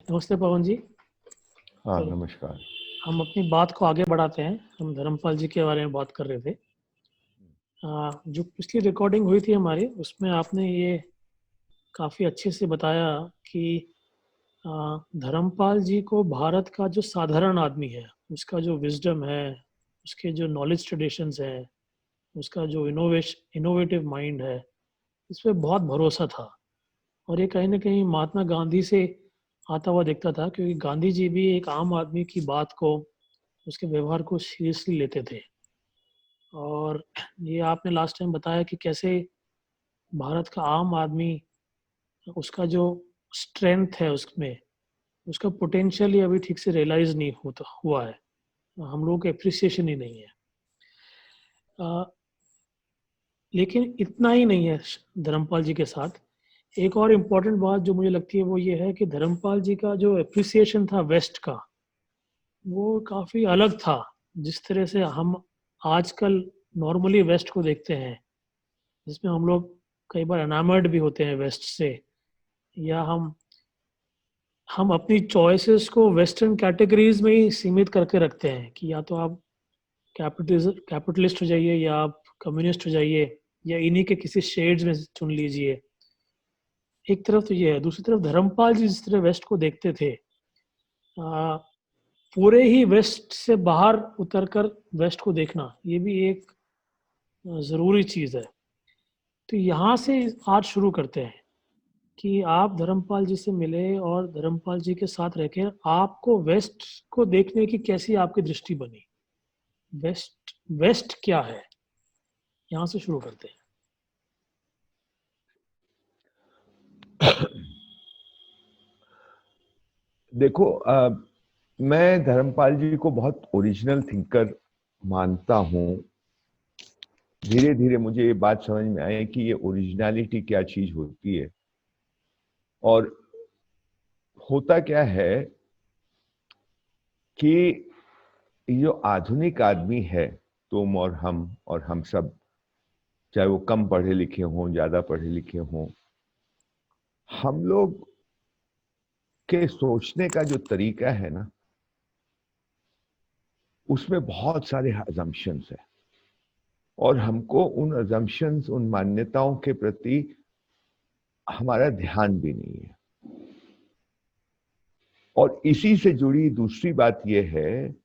नमस्ते पवन जी। हाँ, तो नमस्कार। हम अपनी बात को आगे बढ़ाते हैं। हम धर्मपाल जी के बारे में बात कर रहे थे। जो पिछली रिकॉर्डिंग हुई थी हमारी, उसमें आपने ये काफ़ी अच्छे से बताया कि धर्मपाल जी को भारत का जो साधारण आदमी है, उसका जो विजडम है, उसके जो नॉलेज ट्रेडिशंस है, उसका जो इनोवेटिव माइंड है, इस पे बहुत भरोसा था। और ये कहीं न कहीं महात्मा गांधी से आता हुआ दिखता था, क्योंकि गांधी जी भी एक आम आदमी की बात को, उसके व्यवहार को सीरियसली लेते थे। और ये आपने लास्ट टाइम बताया कि कैसे भारत का आम आदमी, उसका जो स्ट्रेंथ है उसमें, उसका पोटेंशियल ही अभी ठीक से रियलाइज नहीं होता हुआ है। हम लोगों को एप्रिसिएशन ही नहीं है। लेकिन इतना ही नहीं है धर्मपाल जी के साथ। एक और इम्पॉर्टेंट बात जो मुझे लगती है वो ये है कि धर्मपाल जी का जो एप्रिसिएशन था वेस्ट का, वो काफ़ी अलग था। जिस तरह से हम आजकल नॉर्मली वेस्ट को देखते हैं, जिसमें हम लोग कई बार अनामर्ड भी होते हैं वेस्ट से, या हम अपनी चॉइसेस को वेस्टर्न कैटेगरीज में ही सीमित करके रखते हैं कि या तो आप कैपिटलिस्ट हो जाइए, या आप कम्युनिस्ट हो जाइए, या इन्हीं के किसी शेड्स में चुन लीजिए। एक तरफ तो ये है, दूसरी तरफ धर्मपाल जी जिस तरह वेस्ट को देखते थे, आ, पूरे ही वेस्ट से बाहर उतरकर वेस्ट को देखना, ये भी एक ज़रूरी चीज़ है। तो यहाँ से आज शुरू करते हैं कि आप धर्मपाल जी से मिले और धर्मपाल जी के साथ रह के आपको वेस्ट को देखने की कैसी आपकी दृष्टि बनी। वेस्ट वेस्ट क्या है, यहाँ से शुरू करते हैं। देखो, मैं धर्मपाल जी को बहुत ओरिजिनल थिंकर मानता हूँ। धीरे धीरे मुझे ये बात समझ में आई कि ये ओरिजिनलिटी क्या चीज होती है। और होता क्या है कि ये जो आधुनिक आदमी है, तुम और हम सब, चाहे वो कम पढ़े लिखे हों, ज्यादा पढ़े लिखे हों, हम लोग के सोचने का जो तरीका है ना, उसमें बहुत सारे अजम्पशंस है। और हमको उन अजम्पशंस, उन मान्यताओं के प्रति हमारा ध्यान भी नहीं है। और इसी से जुड़ी दूसरी बात यह है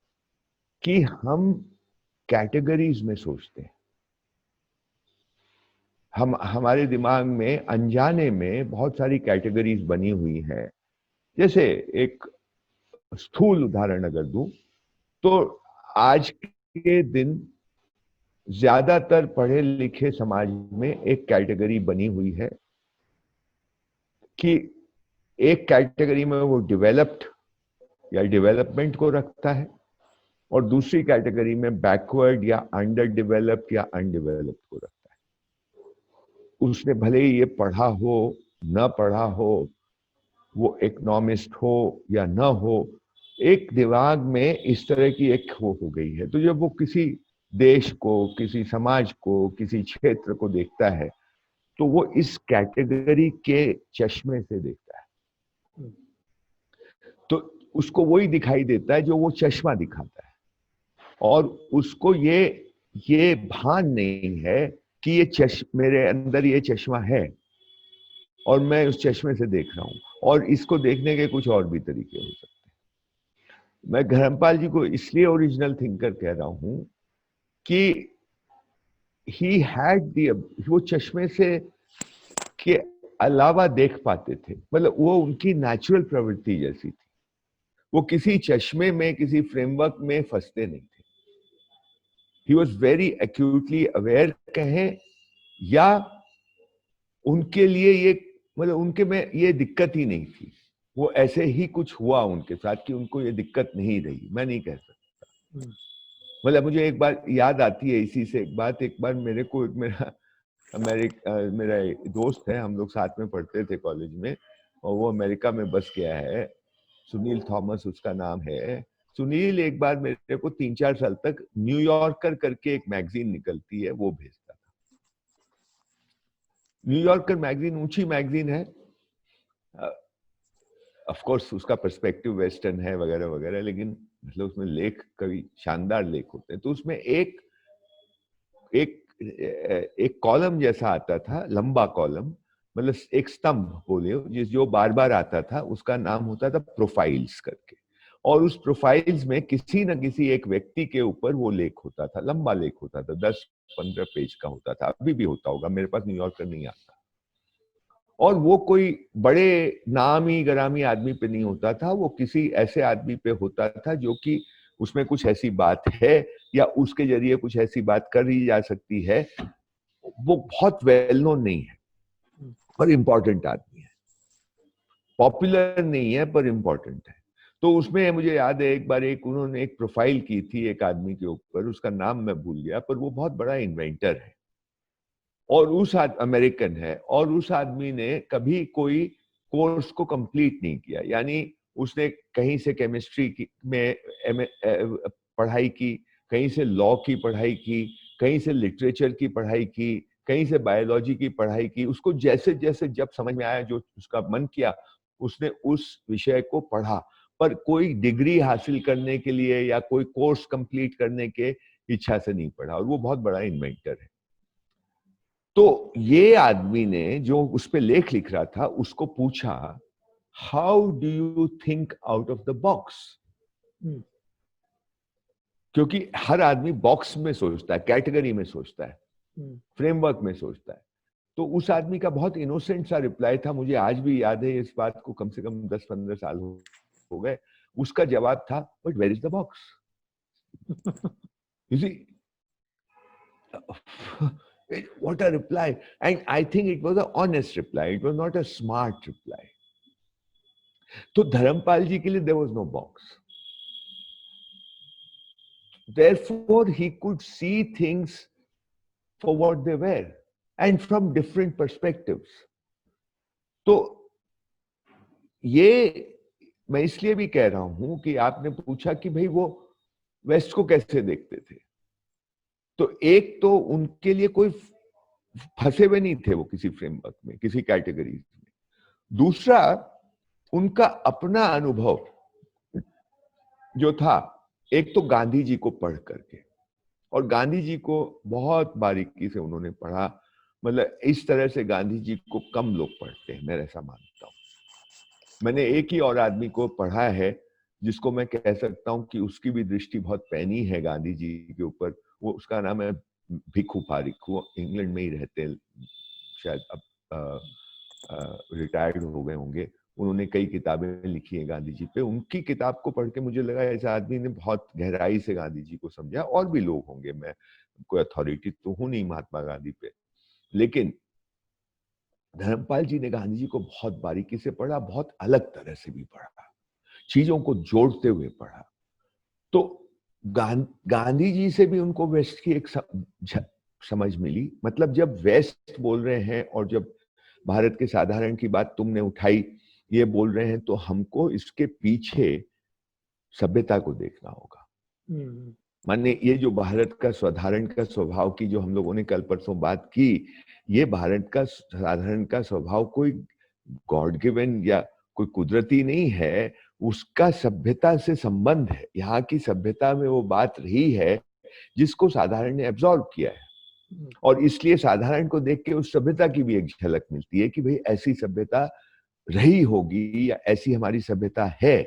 कि हम कैटेगरीज में सोचते हैं। हम हमारे दिमाग में अनजाने में बहुत सारी कैटेगरीज बनी हुई हैं। जैसे एक स्थूल उदाहरण अगर दूं, तो आज के दिन ज्यादातर पढ़े लिखे समाज में एक कैटेगरी बनी हुई है कि एक कैटेगरी में वो डेवलप्ड या डेवलपमेंट को रखता है, और दूसरी कैटेगरी में बैकवर्ड या अंडर डेवलप्ड या अनडेवलप्ड को रखता है। उसने भले ही ये पढ़ा हो, न पढ़ा हो, वो इकोनॉमिस्ट हो या न हो, एक दिमाग में इस तरह की एक हो गई है। तो जब वो किसी देश को, किसी समाज को, किसी क्षेत्र को देखता है, तो वो इस कैटेगरी के चश्मे से देखता है। तो उसको वही दिखाई देता है जो वो चश्मा दिखाता है। और उसको ये भान नहीं है कि मेरे अंदर ये चश्मा है और मैं उस चश्मे से देख रहा हूं, और इसको देखने के कुछ और भी तरीके हो सकते हैं। मैं धर्मपाल जी को इसलिए ओरिजिनल थिंकर कह रहा हूं कि ही हैड दी, वो चश्मे से के अलावा देख पाते थे। मतलब वो उनकी नेचुरल प्रवृत्ति जैसी थी। वो किसी चश्मे में, किसी फ्रेमवर्क में फंसते नहीं थे। He was very actually aware कहें, या उनके लिए ये, मतलब उनके में ये दिक्कत ही नहीं थी। वो ऐसे ही कुछ हुआ उनके साथ कि उनको ये दिक्कत नहीं रही। मैं नहीं कह सकता। मतलब मुझे एक बार याद आती है इसी से एक बात। एक बार मेरे को मेरा दोस्त है, हम लोग साथ में पढ़ते थे कॉलेज में, और वो अमेरिका में बस गया है। सुनील थॉमस उसका नाम है। सुनील एक बार मेरे को 3-4 साल तक न्यूयॉर्कर करके एक मैगजीन निकलती है, वो भेजता था। न्यूयॉर्कर मैगजीन ऊंची मैगजीन है, ऑफ कोर्स उसका पर्सपेक्टिव वेस्टर्न है वगैरह वगैरह, लेकिन मतलब उसमें लेख कभी शानदार लेख होते हैं। तो उसमें एक एक एक कॉलम जैसा आता था, लंबा कॉलम, मतलब एक स्तंभ बोले जिस जो बार बार आता था, उसका नाम होता था प्रोफाइल्स करके। और उस प्रोफाइल्स में किसी न किसी एक व्यक्ति के ऊपर वो लेख होता था, लंबा लेख होता था, 10-15 पेज का होता था, अभी भी होता होगा, मेरे पास न्यूयॉर्कर नहीं आता। और वो कोई बड़े नामी गरामी आदमी पे नहीं होता था, वो किसी ऐसे आदमी पे होता था जो कि उसमें कुछ ऐसी बात है या उसके जरिए कुछ ऐसी बात करी जा सकती है। वो बहुत वेल नोन नहीं है पर इंपॉर्टेंट आदमी है, पॉपुलर नहीं है पर इंपॉर्टेंट है। तो उसमें मुझे याद है एक बार उन्होंने एक प्रोफाइल की थी एक आदमी के ऊपर, उसका नाम मैं भूल गया, पर वो बहुत बड़ा इन्वेंटर है और अमेरिकन है, और उस आदमी ने कभी कोई कोर्स को कंप्लीट नहीं किया। यानी उसने कहीं से केमिस्ट्री में पढ़ाई की, कहीं से लॉ की पढ़ाई की, कहीं से लिटरेचर की पढ़ाई की, कहीं से बायोलॉजी की पढ़ाई की। उसको जैसे जैसे जब समझ में आया, जो उसका मन किया, उसने उस विषय को पढ़ा, पर कोई डिग्री हासिल करने के लिए या कोई कोर्स कंप्लीट करने के इच्छा से नहीं पढ़ा। और वो बहुत बड़ा इन्वेंटर है। तो ये आदमी ने जो उस पे लेख लिख रहा था, उसको पूछा, how do you think out of the box? क्योंकि हर आदमी बॉक्स में सोचता है, कैटेगरी में सोचता है, फ्रेमवर्क में सोचता है। तो उस आदमी का बहुत इनोसेंट सा रिप्लाई था, मुझे आज भी याद है, इस बात को कम से कम 10-15 साल हो गए। उसका जवाब था, but where is the box? You see, what a reply. And I think it was an honest reply, it was not a smart reply. तो धर्मपाल जी के लिए there was no box, therefore he could see things for what they were and from different perspectives. तो ये मैं इसलिए भी कह रहा हूं कि आपने पूछा कि भाई वो वेस्ट को कैसे देखते थे। तो एक तो उनके लिए कोई फंसे हुए नहीं थे वो किसी फ्रेमवर्क में, किसी कैटेगरीज में। दूसरा, उनका अपना अनुभव जो था, एक तो गांधी जी को पढ़ करके, और गांधी जी को बहुत बारीकी से उन्होंने पढ़ा, मतलब इस तरह से गांधी जी को कम लोग पढ़ते हैं, मैं ऐसा मानता हूं। मैंने एक ही और आदमी को पढ़ा है जिसको मैं कह सकता हूं कि उसकी भी दृष्टि बहुत पैनी है गांधी जी के ऊपर। वो, उसका नाम है भिखू पारिक, वो इंग्लैंड में ही रहते हैं, शायद अब रिटायर्ड हो गए होंगे। उन्होंने कई किताबें लिखी हैं गांधी जी पे। उनकी किताब को पढ़ के मुझे लगा ऐसे आदमी ने बहुत गहराई से गांधी जी को समझा। और भी लोग होंगे, मैं कोई अथॉरिटी तो हूं नहीं महात्मा गांधी पे, लेकिन धर्मपाल जी ने गांधी जी को बहुत बारीकी से पढ़ा, बहुत अलग तरह से भी पढ़ा, चीजों को जोड़ते हुए पढ़ा। तो गांधी जी से भी उनको वेस्ट की एक समझ मिली। मतलब जब वेस्ट बोल रहे हैं और जब भारत के साधारण की बात तुमने उठाई, ये बोल रहे हैं, तो हमको इसके पीछे सभ्यता को देखना होगा। माने ये जो भारत का साधारण का स्वभाव की जो हम लोगों ने कल परसों बात की, ये भारत का साधारण का स्वभाव कोई गॉड गिवन या कोई कुदरती नहीं है, उसका सभ्यता से संबंध है। यहाँ की सभ्यता में वो बात रही है जिसको साधारण ने एब्जॉर्ब किया है, और इसलिए साधारण को देख के उस सभ्यता की भी एक झलक मिलती है कि भाई ऐसी सभ्यता रही होगी या ऐसी हमारी सभ्यता है।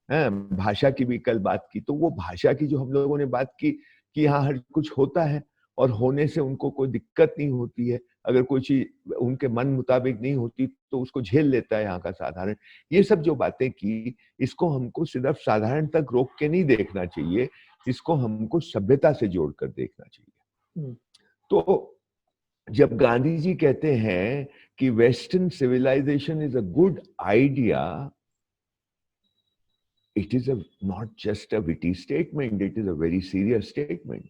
भाषा की भी कल बात की, तो वो भाषा की जो हम लोगों ने बात की कि यहाँ हर कुछ होता है और होने से उनको कोई दिक्कत नहीं होती है। अगर कोई चीज उनके मन मुताबिक नहीं होती तो उसको झेल लेता है यहाँ का साधारण। ये सब जो बातें की, इसको हमको सिर्फ साधारण तक रोक के नहीं देखना चाहिए, इसको हमको सभ्यता से जोड़कर देखना चाहिए। तो जब गांधी जी कहते हैं कि western civilization is a good idea, it is not just a witty statement, it is a very serious statement.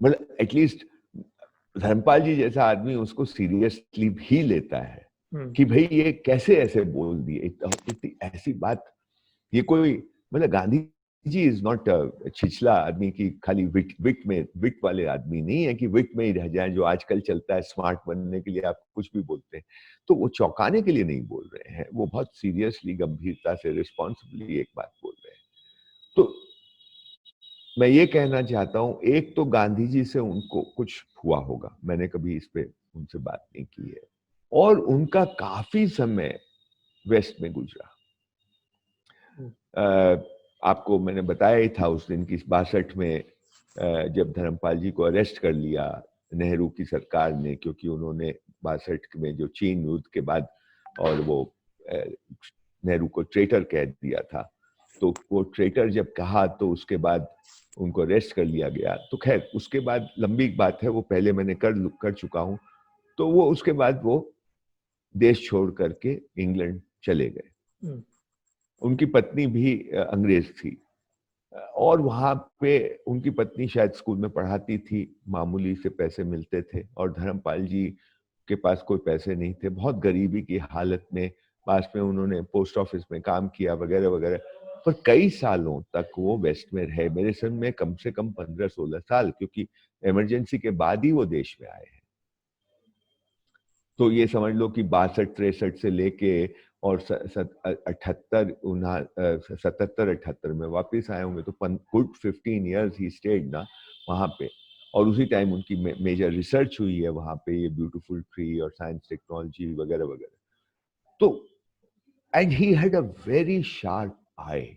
मतलब एटलीस्ट धर्मपाल जी जैसा आदमी उसको सीरियसली भी लेता है कि भाई ये कैसे ऐसे बोल दिए, इतनी ऐसी बात। ये कोई, मतलब गांधी जी इज नॉट छिछला आदमी की खाली विट वाले आदमी नहीं है कि विट में ही रह जाए, जो आजकल चलता है स्मार्ट बनने के लिए आप कुछ भी बोलते हैं। तो वो चौंकाने के लिए नहीं बोल रहे हैं, वो बहुत सीरियसली, गंभीरता से, रिस्पॉन्सिबली एक बात बोल रहे हैं। तो मैं ये कहना चाहता हूं, एक तो गांधी जी से उनको कुछ हुआ होगा, मैंने कभी इस पे उनसे बात नहीं की है, और उनका काफी समय वेस्ट में गुजरा। आपको मैंने बताया ही था उस दिन की 62 में जब धर्मपाल जी को अरेस्ट कर लिया नेहरू की सरकार ने, क्योंकि उन्होंने 62 में जो चीन युद्ध के बाद और वो नेहरू को ट्रेटर कह दिया था, तो वो ट्रेटर जब कहा तो उसके बाद उनको अरेस्ट कर लिया गया। तो खैर उसके बाद लंबी बात है, वो पहले मैंने कर चुका हूं। तो वो उसके बाद वो देश छोड़ करके इंग्लैंड चले गए। उनकी पत्नी भी अंग्रेज थी, और वहां पे उनकी पत्नी शायद स्कूल में पढ़ाती थी, मामूली से पैसे मिलते थे, और धर्मपाल जी के पास कोई पैसे नहीं थे, बहुत गरीबी की हालत में। पास में उन्होंने पोस्ट ऑफिस में काम किया वगैरह वगैरह, पर कई सालों तक वो वेस्ट में रहे, मेरे समझ में कम से कम 15-16 साल, क्योंकि इमरजेंसी के बाद ही वो देश में आए हैं। तो ये समझ लो कि 62-63 से लेके और 77-78 में वापस आए होंगे, तो गुड 15 इयर्स ही स्टेड ना वहाँ पे। और उसी टाइम उनकी मेजर रिसर्च हुई है वहाँ पे, ये ब्यूटीफुल ट्री और साइंस टेक्नोलॉजी वगैरह वगैरह। तो and he had a very sharp I,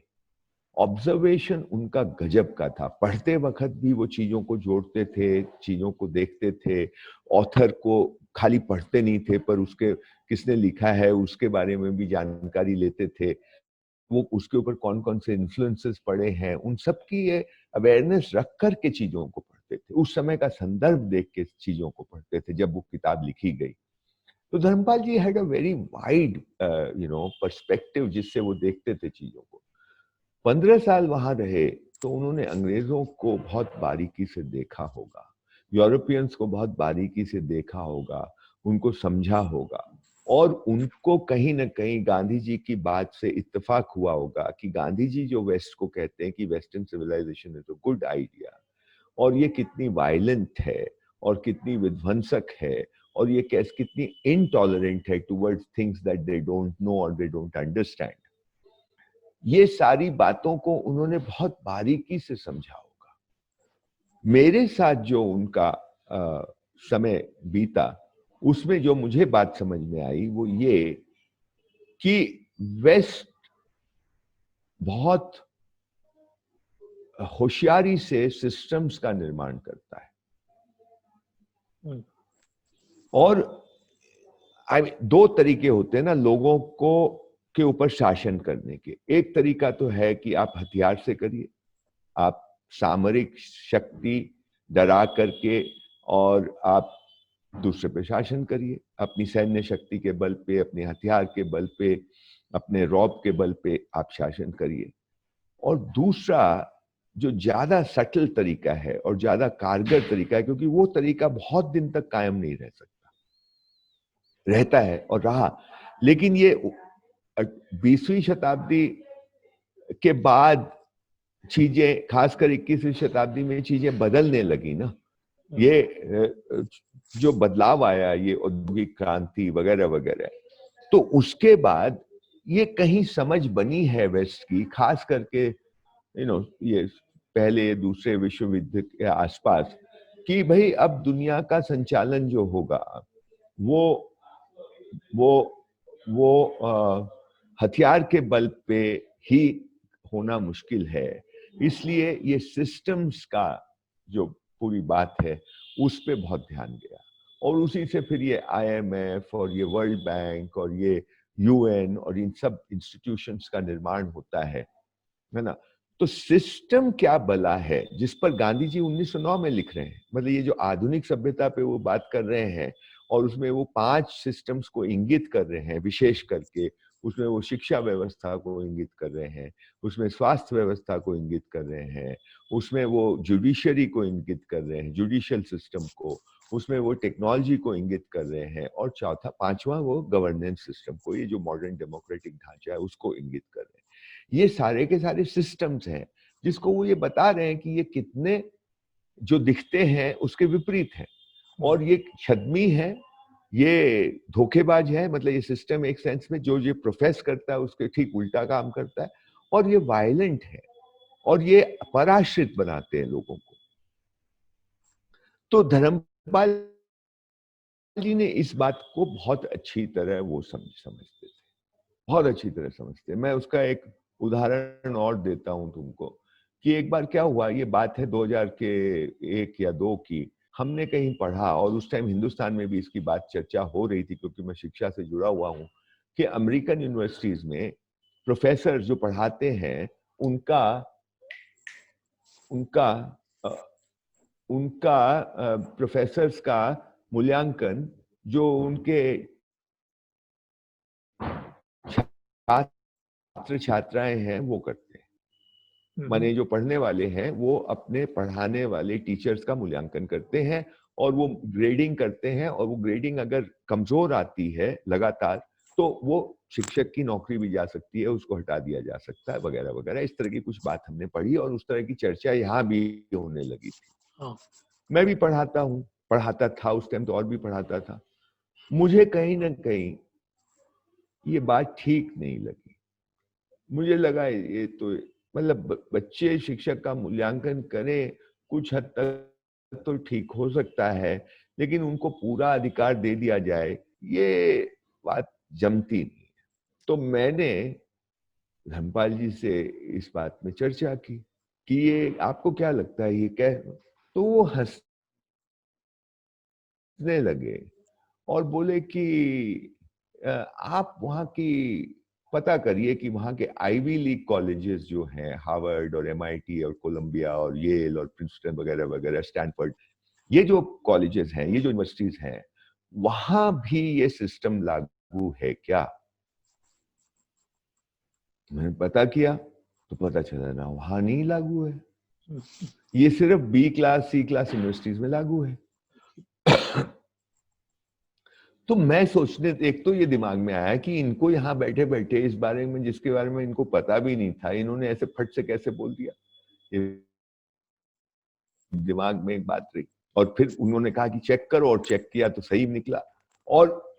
observation उनका गजब का था। पढ़ते वक्त भी वो चीजों को जोड़ते थे, चीजों को देखते थे, ऑथर को खाली पढ़ते नहीं थे, पर उसके किसने लिखा है उसके बारे में भी जानकारी लेते थे। वो उसके ऊपर कौन कौन से इन्फ्लुएंसेस पड़े हैं, उन सब की ये अवेयरनेस रख कर के चीजों को पढ़ते थे, उस समय का संदर्भ देख के चीजों को पढ़ते थे जब वो किताब लिखी गई। तो Dharampal ji had a very wide perspective, जिससे वो देखते थे चीजों को। 15 साल वहां रहे तो उन्होंने अंग्रेजों को बहुत बारीकी से देखा होगा, यूरोपियंस को बहुत बारीकी से देखा होगा, उनको समझा होगा, और उनको कहीं ना कहीं गांधी जी की बात से इत्तेफाक हुआ होगा कि गांधी जी जो वेस्ट को कहते हैं कि western civilization is a good idea, और ये कितनी वायलेंट है और कितनी विध्वंसक है, और ये कैसे कितनी इनटॉलरेंट है towards things that they don't know और दे डोंट अंडरस्टैंड। ये सारी बातों को उन्होंने बहुत बारीकी से समझा होगा। मेरे साथ जो उनका समय बीता, उसमें जो मुझे बात समझ में आई वो ये कि वेस्ट बहुत होशियारी से सिस्टम्स का निर्माण करता है, और दो तरीके होते हैं ना लोगों को के ऊपर शासन करने के। एक तरीका तो है कि आप हथियार से करिए, आप सामरिक शक्ति डरा करके, और आप दूसरे पे शासन करिए अपनी सैन्य शक्ति के बल पे, अपने हथियार के बल पे, अपने रौब के बल पे आप शासन करिए। और दूसरा जो ज्यादा सटल तरीका है और ज्यादा कारगर तरीका है, क्योंकि वो तरीका बहुत दिन तक कायम नहीं रह सकता, रहता है और रहा, लेकिन ये 20वीं शताब्दी के बाद चीजें, खासकर 21वीं शताब्दी में चीजें बदलने लगी ना। ये जो बदलाव आया, ये औद्योगिक क्रांति वगैरह वगैरह, तो उसके बाद ये कहीं समझ बनी है वेस्ट की, खास करके ये पहले दूसरे विश्व युद्ध के आसपास, कि भाई अब दुनिया का संचालन जो होगा वो वो वो हथियार के बल पे ही होना मुश्किल है। इसलिए ये सिस्टम्स का जो पूरी बात है उस पे बहुत ध्यान गया, और उसी से फिर ये IMF और ये वर्ल्ड बैंक और ये UN और इन सब इंस्टीट्यूशंस का निर्माण होता है ना। तो सिस्टम क्या बला है जिस पर गांधी जी 1909 में लिख रहे हैं, मतलब ये जो आधुनिक सभ्यता पे वो बात कर रहे हैं, और उसमें वो 5 सिस्टम्स को इंगित कर रहे हैं, विशेष करके उसमें वो शिक्षा व्यवस्था को इंगित कर रहे हैं, उसमें स्वास्थ्य व्यवस्था को इंगित कर रहे हैं, उसमें वो जुडिशरी को इंगित कर रहे हैं, जुडिशियल सिस्टम को, उसमें वो टेक्नोलॉजी को इंगित कर रहे हैं, और चौथा पांचवा वो गवर्नेंस सिस्टम को, ये जो मॉडर्न डेमोक्रेटिक ढांचा है उसको इंगित कर रहे हैं। ये सारे के सारे सिस्टम्स हैं, जिसको वो ये बता रहे हैं कि ये कितने जो दिखते हैं उसके विपरीत हैं, और ये छद्मी है, ये धोखेबाज है, मतलब ये सिस्टम एक सेंस में जो ये प्रोफेस करता है उसके ठीक उल्टा काम करता है, और ये वायलेंट है, और ये पराश्रित बनाते हैं लोगों को। तो धर्मपाल जी ने इस बात को बहुत अच्छी तरह वो समझते थे, बहुत अच्छी तरह समझते। मैं उसका एक उदाहरण और देता हूं तुमको, कि एक बार क्या हुआ, ये बात है 2000 के 1 या 2 की। हमने कहीं पढ़ा, और उस टाइम हिंदुस्तान में भी इसकी बात चर्चा हो रही थी, क्योंकि मैं शिक्षा से जुड़ा हुआ हूं, कि अमेरिकन यूनिवर्सिटीज में प्रोफेसर जो पढ़ाते हैं उनका उनका अ, उनका प्रोफेसर्स का मूल्यांकन जो उनके छात्र छात्राएं हैं वो करते हैं। माने जो पढ़ने वाले हैं वो अपने पढ़ाने वाले टीचर्स का मूल्यांकन करते हैं, और वो ग्रेडिंग करते हैं, और वो ग्रेडिंग अगर कमजोर आती है लगातार तो वो शिक्षक की नौकरी भी जा सकती है, उसको हटा दिया जा सकता है, वगैरह वगैरह। इस तरह की कुछ बात हमने पढ़ी, और उस तरह की चर्चा यहाँ भी होने लगी थी। हाँ। मैं भी पढ़ाता था उस टाइम, तो और भी पढ़ाता था। मुझे कहीं ना कहीं ये बात ठीक नहीं लगी। मुझे लगा ये तो मतलब बच्चे शिक्षक का मूल्यांकन करें, कुछ हद तक तो ठीक हो सकता है, लेकिन उनको पूरा अधिकार दे दिया जाए, ये बात जमती नहीं। तो मैंने धर्मपाल जी से इस बात में चर्चा की कि ये आपको क्या लगता है, ये क्या? तो वो हंसने लगे और बोले कि आप वहाँ की पता करिए कि वहाँ के आईवी लीग कॉलेजेस जो हैं, हार्वर्ड और एमआईटी और कोलंबिया और येल और प्रिंसटन वगैरह वगैरह, स्टैनफोर्ड, ये जो कॉलेजेस हैं, ये जो यूनिवर्सिटीज हैं, वहां भी ये सिस्टम लागू है क्या? मैंने पता किया तो पता चला ना, वहां नहीं लागू है, ये सिर्फ B class C class universities में लागू है। तो मैं सोचने, एक तो ये दिमाग में आया कि इनको यहाँ बैठे बैठे इस बारे में, जिसके बारे में इनको पता भी नहीं था, इन्होंने ऐसे फट से कैसे बोल दिया। ये दिमाग में एक बात रही, और फिर उन्होंने कहा कि चेक करो, और चेक किया तो सही निकला। और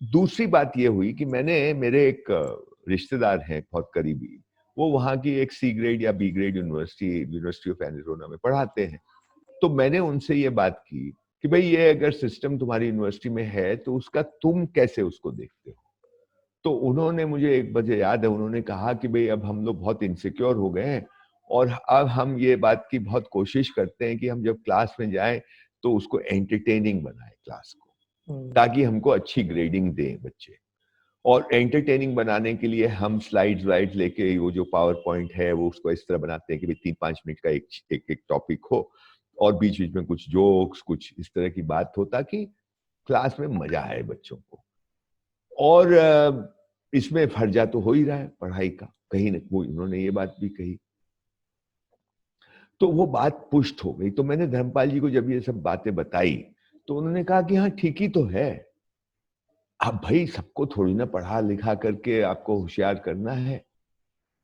दूसरी बात ये हुई कि मेरे एक रिश्तेदार हैं बहुत करीबी, वो वहाँ की एक सी ग्रेड या B grade university of Arizona में पढ़ाते हैं। तो मैंने उनसे ये बात की कि भाई ये अगर सिस्टम तुम्हारी यूनिवर्सिटी में है तो उसका तुम कैसे उसको देखते हो? तो उन्होंने, मुझे एक बजे याद है, उन्होंने कहा कि भाई अब हम लोग बहुत इनसिक्योर हो गए हैं, और अब हम ये बात की बहुत कोशिश करते हैं कि हम जब क्लास में जाएं तो उसको एंटरटेनिंग बनाए क्लास को, ताकि हमको अच्छी ग्रेडिंग दें बच्चे। और एंटरटेनिंग बनाने के लिए हम स्लाइड्स वाइड्स लेके, वो जो पावर पॉइंट है वो उसको इस तरह बनाते हैं कि भाई 3-5 मिनट का एक टॉपिक हो, और बीच बीच में कुछ जोक्स, कुछ इस तरह की बात हो, ताकि क्लास में मजा आए बच्चों को। और इसमें फर्जा तो हो ही रहा है पढ़ाई का, कहीं ना, वो उन्होंने ये बात भी कही, तो वो बात पुष्ट हो गई। तो मैंने धर्मपाल जी को जब ये सब बातें बताई तो उन्होंने कहा कि हाँ ठीक ही तो है, अब भाई सबको थोड़ी ना पढ़ा लिखा करके आपको होशियार करना है,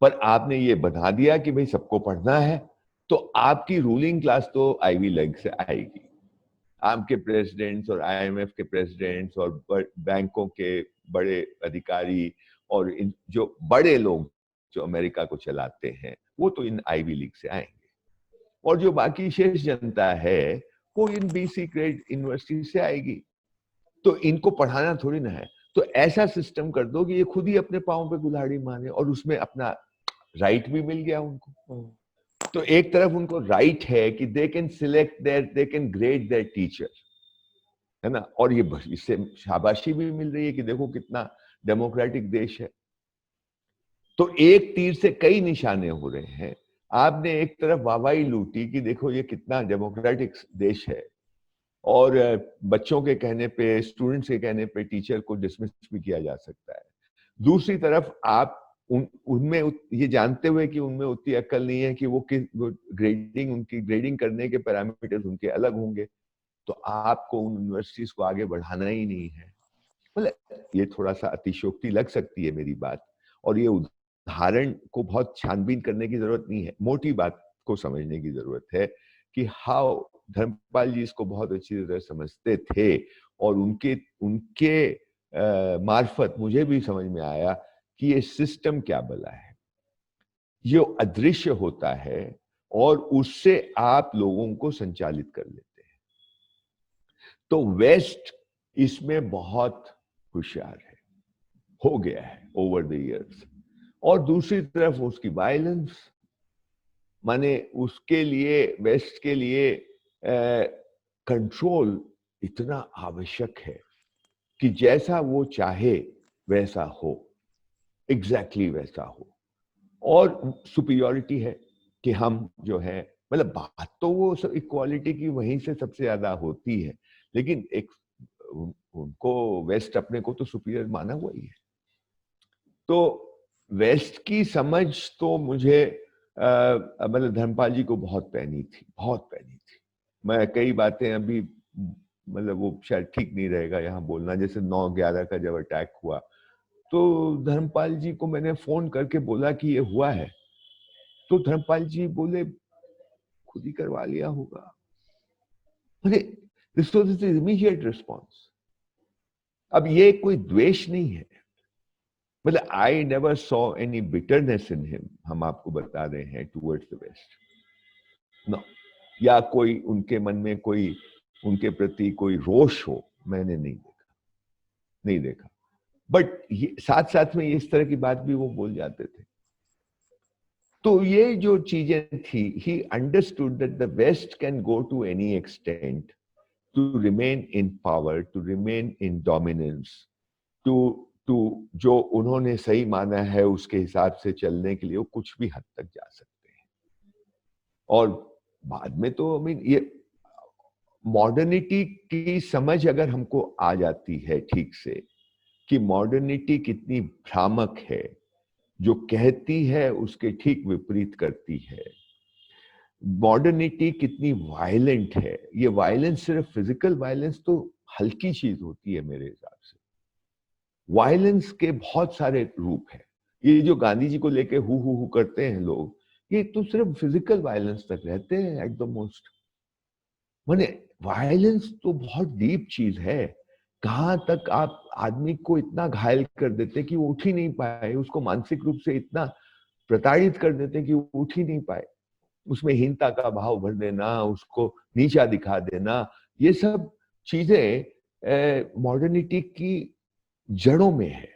पर आपने ये बना दिया कि भाई सबको पढ़ना है, तो आपकी रूलिंग क्लास तो आईवी लीग से आएगी। आपके प्रेसिडेंट्स और आईएमएफ के प्रेसिडेंट्स और बैंकों के बड़े अधिकारी और इन जो बड़े लोग जो अमेरिका को चलाते हैं, वो तो इन आईवी लीग से आएंगे, और जो बाकी शेष जनता है वो इन बीसी ग्रेड यूनिवर्सिटी से आएगी। तो इनको पढ़ाना थोड़ी ना है। तो ऐसा सिस्टम कर दो कि ये खुद ही अपने पाँव पे कुल्हाड़ी मारे, और उसमें अपना राइट भी मिल गया उनको। तो एक तरफ उनको राइट है कि they can select they can grade there teacher, है ना, और ये इससे शाबाशी भी मिल रही है कि देखो कितना डेमोक्रेटिक देश है। तो एक तीर से कई निशाने हो रहे हैं। आपने एक तरफ वाहवाही लूटी कि देखो ये कितना डेमोक्रेटिक देश है, और बच्चों के कहने पे, स्टूडेंट्स के कहने पे टीचर को डिसमिस भी किया जा सकता है। दूसरी तरफ आप उनमें ये जानते हुए कि उनमें उतनी अक्ल नहीं है कि वो ग्रेडिंग, उनकी ग्रेडिंग करने के पैरामीटर्स उनके अलग होंगे, तो आपको उन यूनिवर्सिटीज को आगे बढ़ाना ही नहीं है। मतलब ये थोड़ा सा अतिशयोक्ति लग सकती है मेरी बात, और ये उदाहरण को बहुत छानबीन करने की जरूरत नहीं है, मोटी बात को समझने की जरूरत है कि हाउ धर्मपाल जी इसको बहुत अच्छी तरह समझते थे, और उनके उनके मार्फत मुझे भी समझ में आया कि ये सिस्टम क्या भला है, ये अदृश्य होता है और उससे आप लोगों को संचालित कर लेते हैं। तो वेस्ट इसमें बहुत होशियार है, हो गया है ओवर द इयर्स। और दूसरी तरफ उसकी वायलेंस, माने उसके लिए, वेस्ट के लिए कंट्रोल इतना आवश्यक है कि जैसा वो चाहे वैसा हो, एग्जैक्टली वैसा हो। और सुपीरियॉरिटी है कि हम जो है, मतलब बात तो वो इक्वालिटी की वहीं से सबसे ज्यादा होती है, लेकिन एक उनको वेस्ट अपने को तो सुपीरियर माना हुआ ही है। तो वेस्ट की समझ तो मुझे मतलब धर्मपाल जी को बहुत पैनी थी, बहुत पैनी थी। मैं कई बातें अभी, मतलब वो शायद ठीक नहीं रहेगा यहाँ बोलना, जैसे 9/11 का जब अटैक हुआ तो धर्मपाल जी को मैंने फोन करके बोला कि ये हुआ है, तो धर्मपाल जी बोले खुद ही करवा लिया होगा। अरे this was his immediate response. अब ये कोई द्वेष नहीं है, मतलब I never saw any bitterness in him, हम आपको बता रहे हैं, टुवर्ड्स द वेस्ट, नो, या कोई उनके मन में कोई उनके प्रति कोई रोष हो, मैंने नहीं देखा, नहीं देखा। बट साथ साथ में इस तरह की बात भी वो बोल जाते थे। तो ये जो चीजें थी, he understood that the west can go to any extent to remain in power, to remain in dominance, to जो उन्होंने सही माना है उसके हिसाब से चलने के लिए वो कुछ भी हद तक जा सकते हैं। और बाद में तो ये मॉडर्निटी की समझ अगर हमको आ जाती है ठीक से, कि मॉडर्निटी कितनी भ्रामक है, जो कहती है उसके ठीक विपरीत करती है, मॉडर्निटी कितनी वायलेंट है। ये वायलेंस, सिर्फ फिजिकल वायलेंस तो हल्की चीज होती है मेरे हिसाब से, वायलेंस के बहुत सारे रूप हैं। ये जो गांधी जी को लेके हु करते हैं लोग, ये तो सिर्फ फिजिकल वायलेंस तक रहते हैं एट द मोस्ट। माने वायलेंस तो बहुत डीप चीज है, कहां तक आप आदमी को इतना घायल कर देते कि वो उठ ही नहीं पाए, उसको मानसिक रूप से इतना प्रताड़ित कर देते कि वो उठ ही नहीं पाए, उसमें हीनता का भाव भर देना, उसको नीचा दिखा देना, ये सब चीजें मॉडर्निटी की जड़ों में है।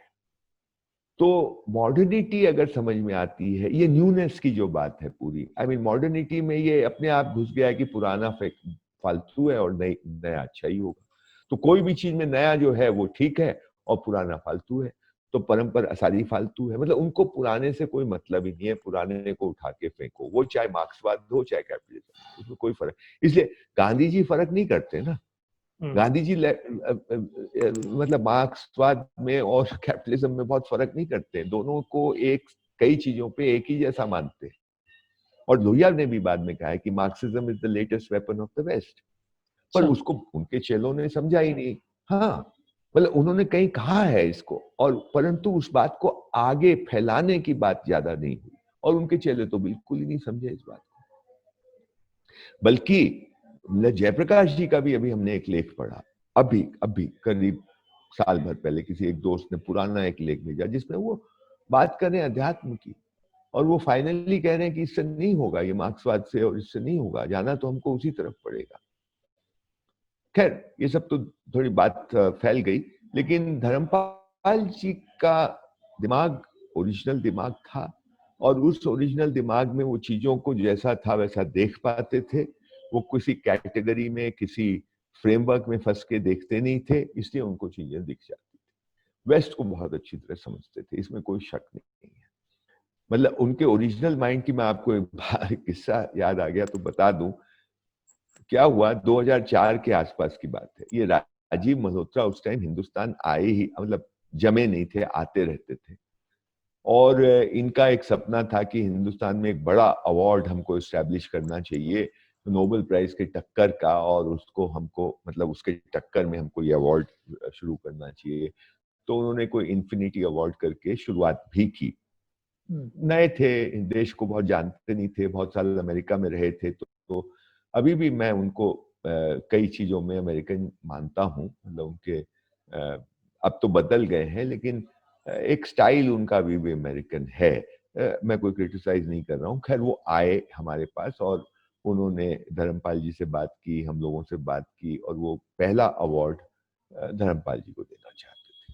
तो मॉडर्निटी अगर समझ में आती है, ये न्यूनेस की जो बात है पूरी, आई मीन मॉडर्निटी में ये अपने आप घुस गया है कि पुराना फालतू है और नया अच्छा ही होगा। तो कोई भी चीज में नया जो है वो ठीक है और पुराना फालतू है, तो परंपरा सारी फालतू है। मतलब उनको पुराने से कोई मतलब ही नहीं है, पुराने को उठा के फेंको, वो चाहे मार्क्सवाद हो चाहे कैपिटलिज्म, उसमें कोई फर्क। इसलिए गांधी जी फर्क नहीं करते ना, गांधी जी मतलब मार्क्सवाद में और कैपिटलिज्म में बहुत फर्क नहीं करते, दोनों को एक कई चीजों पे एक ही जैसा मानते हैं। और लोहिया ने भी बाद में कहा है कि Marxism is the latest weapon of the west, पर उसको उनके चेलों ने समझा ही नहीं। हाँ, मतलब उन्होंने कहीं कहा है इसको, और परंतु उस बात को आगे फैलाने की बात ज्यादा नहीं हुई, और उनके चेले तो बिल्कुल ही नहीं समझे इस बात को। बल्कि जयप्रकाश जी का भी अभी हमने एक लेख पढ़ा, अभी अभी करीब साल भर पहले किसी एक दोस्त ने पुराना एक लेख भेजा, जिसमें वो बात कर रहे हैं अध्यात्म की, और वो फाइनली कह रहे हैं कि इससे नहीं होगा, ये मार्क्सवाद से और इससे नहीं होगा, जाना तो हमको उसी तरफ पड़ेगा। खैर ये सब तो थोड़ी बात फैल गई, लेकिन धर्मपाल जी का दिमाग ओरिजिनल दिमाग था, और उस ओरिजिनल दिमाग में वो चीजों को जैसा था वैसा देख पाते थे। वो किसी कैटेगरी में, किसी फ्रेमवर्क में फंस के देखते नहीं थे, इसलिए उनको चीजें दिख जाती थी। वेस्ट को बहुत अच्छी तरह समझते थे, इसमें कोई शक नहीं है। मतलब उनके ओरिजिनल माइंड की मैं आपको एक किस्सा याद आ गया तो बता दूं। क्या हुआ, 2004 के आसपास की बात है, ये राजीव मल्होत्रा उस टाइम हिंदुस्तान आए ही, मतलब जमे नहीं थे, आते रहते थे। और इनका एक सपना था कि हिंदुस्तान में एक बड़ा अवार्ड हमको इस्टेब्लिश करना चाहिए, नोबेल प्राइज के टक्कर का, और उसको हमको, मतलब उसके टक्कर में हमको ये अवार्ड शुरू करना चाहिए। तो उन्होंने कोई इन्फिनिटी अवार्ड करके शुरुआत भी की। नए थे, देश को बहुत जानते नहीं थे, बहुत साल अमेरिका में रहे थे, तो अभी भी मैं उनको कई चीज़ों में अमेरिकन मानता हूँ, मतलब उनके अब तो बदल गए हैं, लेकिन एक स्टाइल उनका अभी भी अमेरिकन है। मैं कोई क्रिटिसाइज़ नहीं कर रहा हूँ। ख़ैर वो आए हमारे पास और उन्होंने धर्मपाल जी से बात की, हम लोगों से बात की और वो पहला अवार्ड धर्मपाल जी को देना चाहते थे।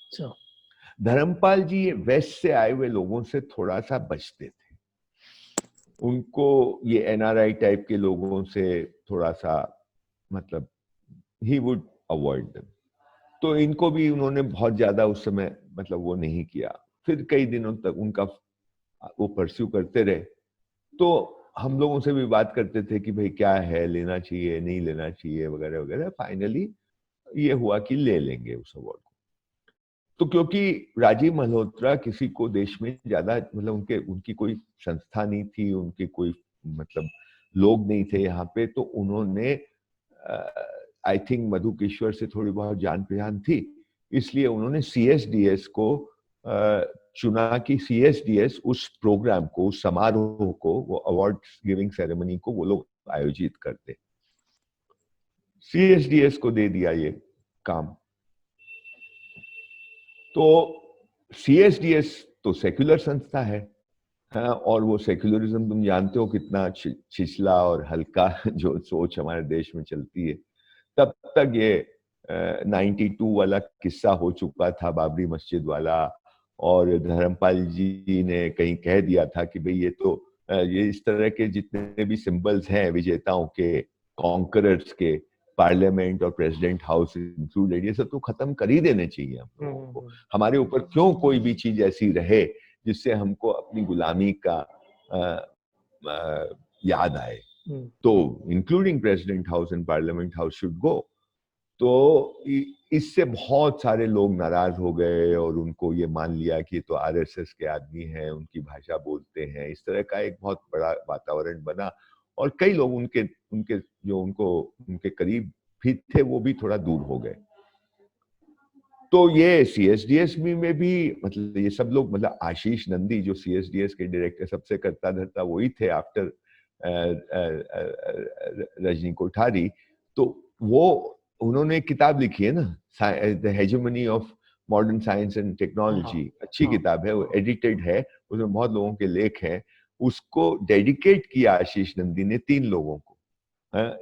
अच्छा। धर्मपाल जी ये वेस्ट से आए हुए लोगों से थोड़ा-सा बचते थे। उनको ये एनआरआई टाइप के लोगों से थोड़ा-सा मतलब ही वुड अवॉइड देम। तो इनको भी उन्होंने बहुत ज़्यादा उस समय मतलब वो नहीं किया। फिर कई दिनों तक उनका वो परस्यू करते रहे। तो हम लोगों से भी बात करते थे कि भाई क्या है, लेना चाहिए, नहीं लेना चाहिए वगैरह-वगैरह। फाइनली ये हुआ कि ले लेंगे उस अवार्ड को। तो क्योंकि राजीव मल्होत्रा किसी को देश में ज़्यादा मतलब उनकी कोई संस्था नहीं थी, उनके कोई मतलब लोग नहीं थे यहाँ पे, तो उन्होंने आई थिंक मधुकेश्वर से थोड़ी बहुत जान-पहचान थी, इसलिए उन्होंने सीएसडीएस को चुना कि सीएसडीएस उस प्रोग्राम को, उस समारोह को, वो अवार्ड गिविंग सेरेमनी को वो लोग आयोजित करते। सीएसडीएस को दे दिया ये काम। तो सीएसडीएस तो सेक्युलर संस्था है, हाँ, और वो सेक्युलरिज्म तुम जानते हो कितना छिछला और हल्का जो सोच हमारे देश में चलती है। तब तक ये 92 वाला किस्सा हो चुका था, बाबरी मस्जिद वाला, और धर्मपाल जी ने कहीं कह दिया था कि भाई ये तो ये इस तरह के जितने भी सिंबल्स हैं विजेताओं के, कॉन्करर्स के, पार्लियामेंट और प्रेसिडेंट हाउस इंक्लूडेड, ये सब तो खत्म कर ही देने चाहिए हम लोगों को। हमारे ऊपर क्यों कोई भी चीज ऐसी रहे जिससे हमको अपनी गुलामी का याद आए। तो including president house and parliament house should go. तो इससे बहुत सारे लोग नाराज हो गए और उनको ये मान लिया कि तो आरएसएस के आदमी हैं, उनकी भाषा बोलते हैं, इस तरह का एक बहुत बड़ा वातावरण बना और कई लोग उनके उनके जो उनके करीब भी थे वो भी थोड़ा दूर हो गए। तो ये सीएसडीएस में भी मतलब ये सब लोग, मतलब आशीष नंदी जो सीएसडीएस के डायरेक्टर सबसे करता धरता वही थे आफ्टर रजनी कोठारी। तो वो उन्होंने एक किताब लिखी है ना, the hegemony of modern science and technology, अच्छी किताब है, वो एडिटेड है, उसमें बहुत लोगों के लेख हैं। उसको डेडिकेट किया आशीष नंदी ने 3 लोगों को,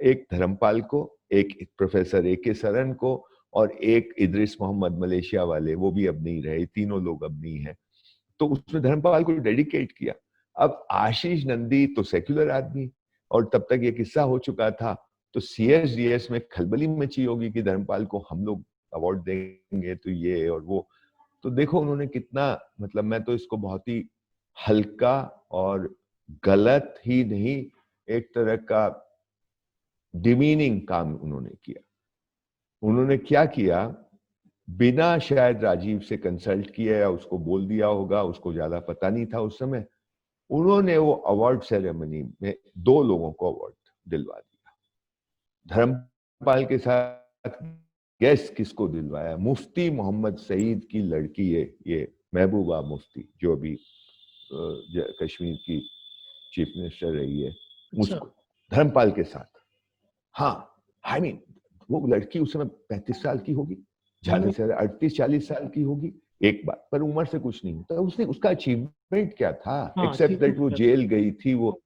एक धर्मपाल को, एक प्रोफेसर ए.के. सरन को और एक इद्रिस मोहम्मद मलेशिया वाले, वो भी अब नहीं रहे, तीनों लोग अब नहीं है। तो उसने धर्मपाल को डेडिकेट किया। अब आशीष नंदी तो सेक्युलर आदमी और तब तक ये किस्सा हो चुका था, तो सीएसडीएस में खलबली मची होगी कि धर्मपाल को हम लोग अवार्ड देंगे तो ये और वो। तो देखो उन्होंने कितना, मतलब मैं तो इसको बहुत ही हल्का और गलत ही नहीं, एक तरह का डिमीनिंग काम उन्होंने किया। उन्होंने क्या किया, बिना शायद राजीव से कंसल्ट किए या उसको बोल दिया होगा, उसको ज्यादा पता नहीं था उस समय, उन्होंने वो अवार्ड सेरेमनी में 2 लोगों को अवार्ड दिलवा दिया। धर्मपाल के साथ गेस्ट किसको दिलवाया, मुफ्ती मोहम्मद सईद की लड़की है ये महबूबा मुफ्ती, जो अभी कश्मीर की चीफ मिनिस्टर रही है, उसको धर्मपाल के साथ। हाँ, आई मीन वो लड़की उस समय 35 साल की होगी, ज्यादा से 38-40 साल की होगी, एक बात पर उम्र से कुछ नहीं होता। उसने उसका अचीवमेंट क्या था, एक्सेप्ट दैट वो जेल गई थी, वो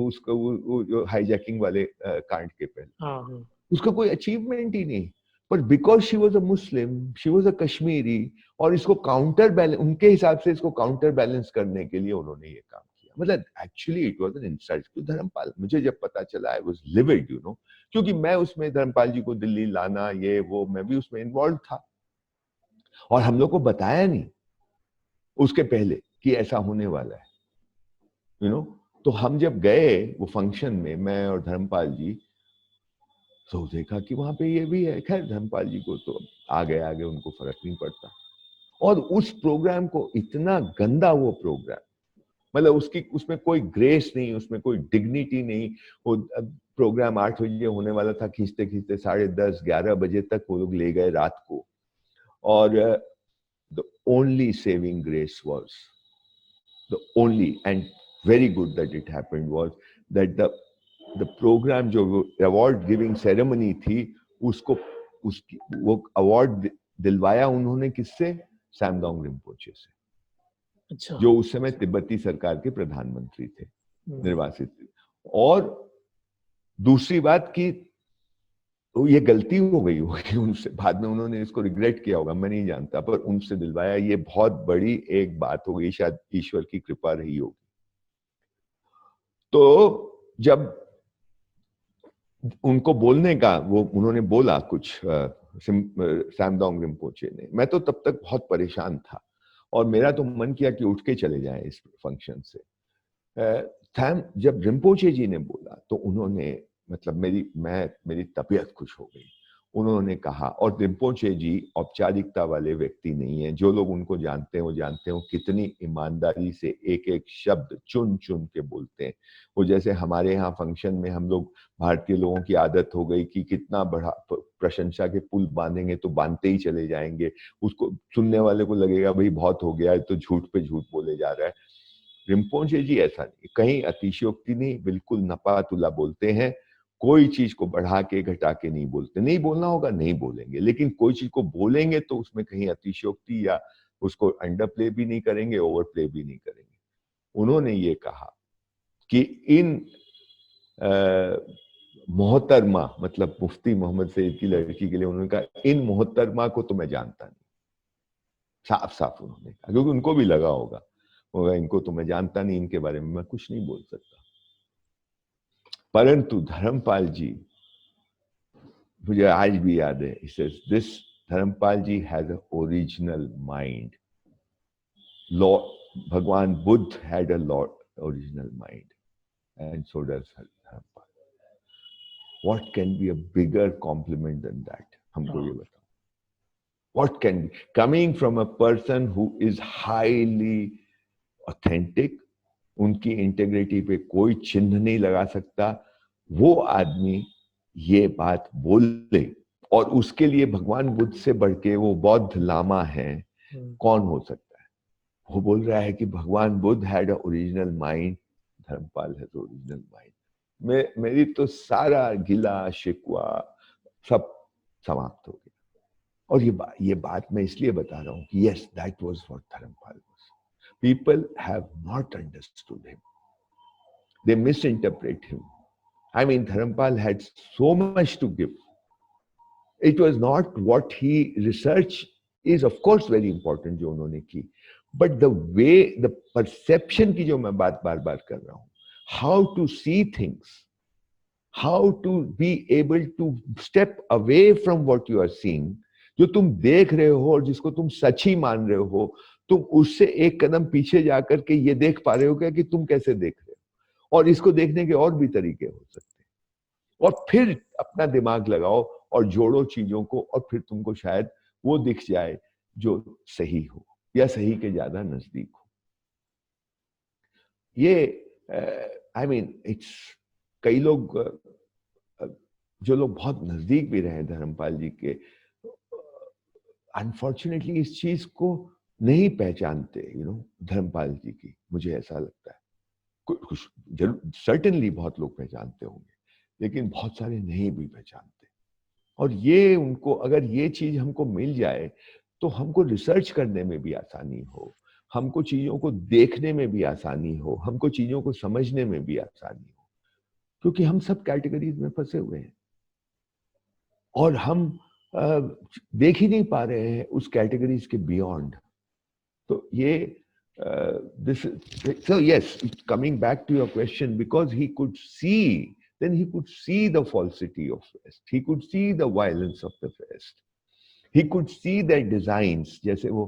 उसका वो हाईजैकिंग वाले कांड के पहले, उसका कोई अचीवमेंट ही नहीं। पर because she was a Muslim, she was a Kashmiri, और इसको काउंटर बैलेंस, उनके हिसाब से इसको काउंटर बैलेंस करने के लिए उन्होंने ये काम किया। मतलब actually it was an insult to Dharampal. मुझे जब पता चला I was livid, you know, क्योंकि मैं उसमें धर्मपाल जी को दिल्ली लाना ये वो, मैं भी उसमें इन्वॉल्व था और हम लोग को बताया नहीं उसके पहले कि ऐसा होने वाला है, यू नो। तो हम जब गए वो फंक्शन में, मैं और धर्मपाल जी, तो देखा कि वहां पे ये भी है। खैर धर्मपाल जी को तो आगे आगे उनको फर्क नहीं पड़ता। और उस प्रोग्राम को इतना गंदा, वो प्रोग्राम, मतलब उसमें कोई ग्रेस नहीं, उसमें कोई डिग्निटी नहीं। वो प्रोग्राम 8 बजे होने वाला था, खींचते खींचते 10:30-11 बजे तक वो लोग ले गए रात को। और the only saving grace was the only and very good that it happened was that the program जो award giving ceremony थी उसको उसकी वो award दिलवाया उन्होंने किससे? सैमडोंग रिम्पोचे से, अच्छा। जो उस समय तिब्बती सरकार के प्रधानमंत्री थे, निर्वासित थे। और दूसरी बात कि ये गलती हो गई होगी उनसे, बाद में उन्होंने इसको रिग्रेट किया होगा, मैं नहीं जानता, पर उनसे दिलवाया, ये बहुत बड़ी एक बात हो गई, शायद ईश्वर की कृपा रही होगी। तो जब उनको बोलने का वो उन्होंने बोला कुछ सैमडोंग रिम्पोचे ने, मैं तो तब तक बहुत परेशान था और मेरा तो मन किया कि उठ के चले जाएं इस फंक्शन से। जब रिम्पोचे जी ने बोला तो उन्होंने मतलब मेरी तबीयत खुश हो गई। उन्होंने कहा, और रिम्पोचे जी औपचारिकता वाले व्यक्ति नहीं है, जो लोग उनको जानते हैं वो जानते हैं कितनी ईमानदारी से एक एक शब्द चुन चुन के बोलते हैं। वो जैसे हमारे यहाँ फंक्शन में हम लोग भारतीय लोगों की आदत हो गई कि कितना बड़ा प्रशंसा के पुल बांधेंगे तो बांधते ही चले जाएंगे, उसको सुनने वाले को लगेगा भाई बहुत हो गया है, तो झूठ पे झूठ बोले जा रहा है। रिम्पोचे जी ऐसा नहीं, कहीं अतिशयोक्ति नहीं, बिल्कुल नपातुला बोलते हैं, कोई चीज को बढ़ा के घटा के नहीं बोलते। नहीं बोलना होगा नहीं बोलेंगे, लेकिन कोई चीज को बोलेंगे तो उसमें कहीं अतिशयोक्ति या उसको अंडर प्ले भी नहीं करेंगे, ओवर प्ले भी नहीं करेंगे। उन्होंने ये कहा कि इन मोहतरमा, मतलब मुफ्ती मोहम्मद सईद की लड़की के लिए उन्होंने कहा, इन मोहतरमा को तो मैं जानता नहीं। साफ साफ उन्होंने कहा, क्योंकि उनको भी लगा होगा इनको तो मैं जानता नहीं, इनके बारे में मैं कुछ नहीं बोल सकता। परंतु धर्मपाल जी, मुझे आज भी याद है, this Dharampal ji has a original mind. भगवान Buddha had a original mind and so does Dharampal. What can be a bigger compliment than that? हमको ये बताओ, what can be coming from a person who is highly authentic, उनकी integrity पे कोई चिन्ह नहीं लगा सकता, वो आदमी ये बात बोले, और उसके लिए भगवान बुद्ध से बढ़ के वो बौद्ध लामा है, कौन हो सकता है? वो बोल रहा है कि भगवान Buddha had a original mind, Dharampal has original mind. मेरी तो सारा गिला शिकवा सब समाप्त हो गया। और ये बात मैं इसलिए बता रहा हूं कि yes, that was what Dharampal was. People have not understood him. They misinterpret him. I mean, Dharampal had so much to give. It was not what he research is of course very important जो उन्होंने की, but the way, the perception की जो मैं बात बार बार कर रहा हूँ, how to see things, how to be able to step away from what you are seeing, जो तुम देख रहे हो और जिसको तुम सच ही मान रहे हो, तुम उससे एक कदम पीछे जाकर के ये देख पा रहे हो क्या कि तुम कैसे देख रहे हो, और इसको देखने के और भी तरीके हो सकते हैं, और फिर अपना दिमाग लगाओ और जोड़ो चीजों को, और फिर तुमको शायद वो दिख जाए जो सही हो या सही के ज्यादा नजदीक हो। ये आई मीन इट्स, कई लोग जो लोग बहुत नजदीक भी रहे धर्मपाल जी के, अनफॉर्चुनेटली इस चीज को नहीं पहचानते, धर्मपाल जी की, मुझे ऐसा लगता है। कुछ जरूर सर्टेनली बहुत लोग पहचानते होंगे, लेकिन बहुत सारे नहीं भी पहचानते। और ये उनको, अगर ये चीज हमको मिल जाए तो हमको रिसर्च करने में भी आसानी हो, हमको चीजों को देखने में भी आसानी हो, हमको चीजों को समझने में भी आसानी हो, क्योंकि हम सब कैटेगरीज में फंसे हुए हैं और हम देख ही नहीं पा रहे हैं उस कैटेगरीज के बियॉन्ड। तो ये so yes, coming back to your question, because he could see, then he could see the falsity of West, he could see the violence of the West, he could see their designs, जैसे वो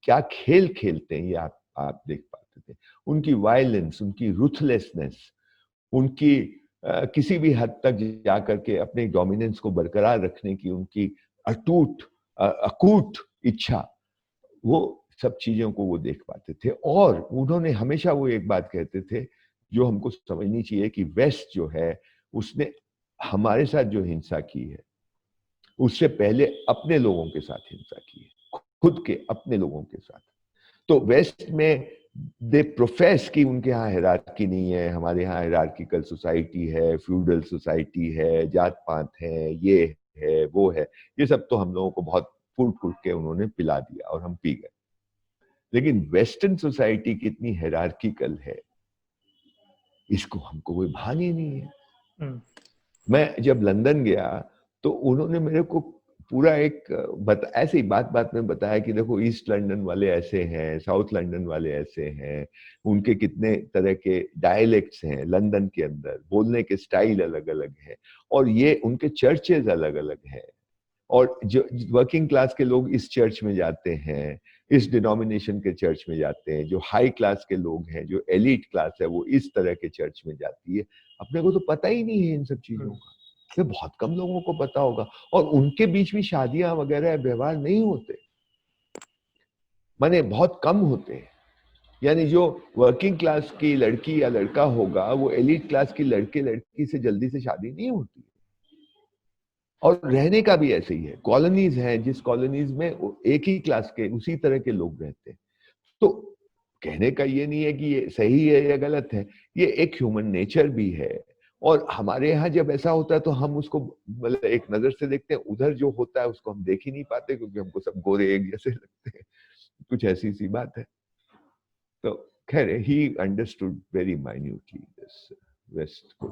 क्या खेल खेलते हैं ये आप देख पाते थे, उनकी वायलेंस, उनकी रुथलेसनेस, उनकी किसी भी हद तक जाकर के अपने डोमिनेंस को बरकरार रखने की उनकी अकूट इच्छा, वो सब चीजों को वो देख पाते थे। और उन्होंने हमेशा वो एक बात कहते थे जो हमको समझनी चाहिए कि वेस्ट जो है उसने हमारे साथ जो हिंसा की है उससे पहले अपने लोगों के साथ हिंसा की है, खुद के अपने लोगों के साथ। तो वेस्ट में दे प्रोफेस कि उनके यहाँ हायरार्की नहीं है, हमारे यहाँ हायरार्किकल सोसाइटी है, फ्यूडल सोसाइटी है, जात पात है, ये है वो है। ये सब तो हम लोगों को बहुत फूट फूट के उन्होंने पिला दिया और हम पी गए। लेकिन वेस्टर्न सोसाइटी कितनी हायरार्किकल है इसको हमको कोई भान ही नहीं है। मैं जब लंदन गया तो उन्होंने मेरे को पूरा एक ऐसे ही बात बात में बताया कि देखो ईस्ट लंदन वाले ऐसे हैं, साउथ लंदन वाले ऐसे हैं, उनके कितने तरह के डायलेक्ट्स हैं लंदन के अंदर, बोलने के स्टाइल अलग अलग है, और ये उनके चर्चेज अलग अलग हैं, और जो वर्किंग क्लास के लोग इस चर्च में जाते हैं, इस डिनोमिनेशन के चर्च में जाते हैं, जो हाई क्लास के लोग हैं, जो एलिट क्लास है वो इस तरह के चर्च में जाती है। अपने को तो पता ही नहीं है इन सब चीजों का, ये बहुत कम लोगों को पता होगा। और उनके बीच में शादियां वगैरह व्यवहार नहीं होते, माने बहुत कम होते हैं। यानी जो वर्किंग क्लास की लड़की या लड़का होगा वो एलिट क्लास की लड़के लड़की से जल्दी से शादी नहीं होती। और रहने का भी ऐसे ही है, कॉलोनीज हैं, जिस कॉलोनीज में एक ही क्लास के उसी तरह के लोग रहते हैं। तो कहने का ये नहीं है कि ये सही है या गलत है, ये एक ह्यूमन नेचर भी है। और हमारे यहाँ जब ऐसा होता है तो हम उसको मतलब एक नजर से देखते हैं, उधर जो होता है उसको हम देख ही नहीं पाते क्योंकि हमको सब गोरे एक जैसे लगते हैं। कुछ ऐसी सी बात है। तो खैर he understood very minutely this west को।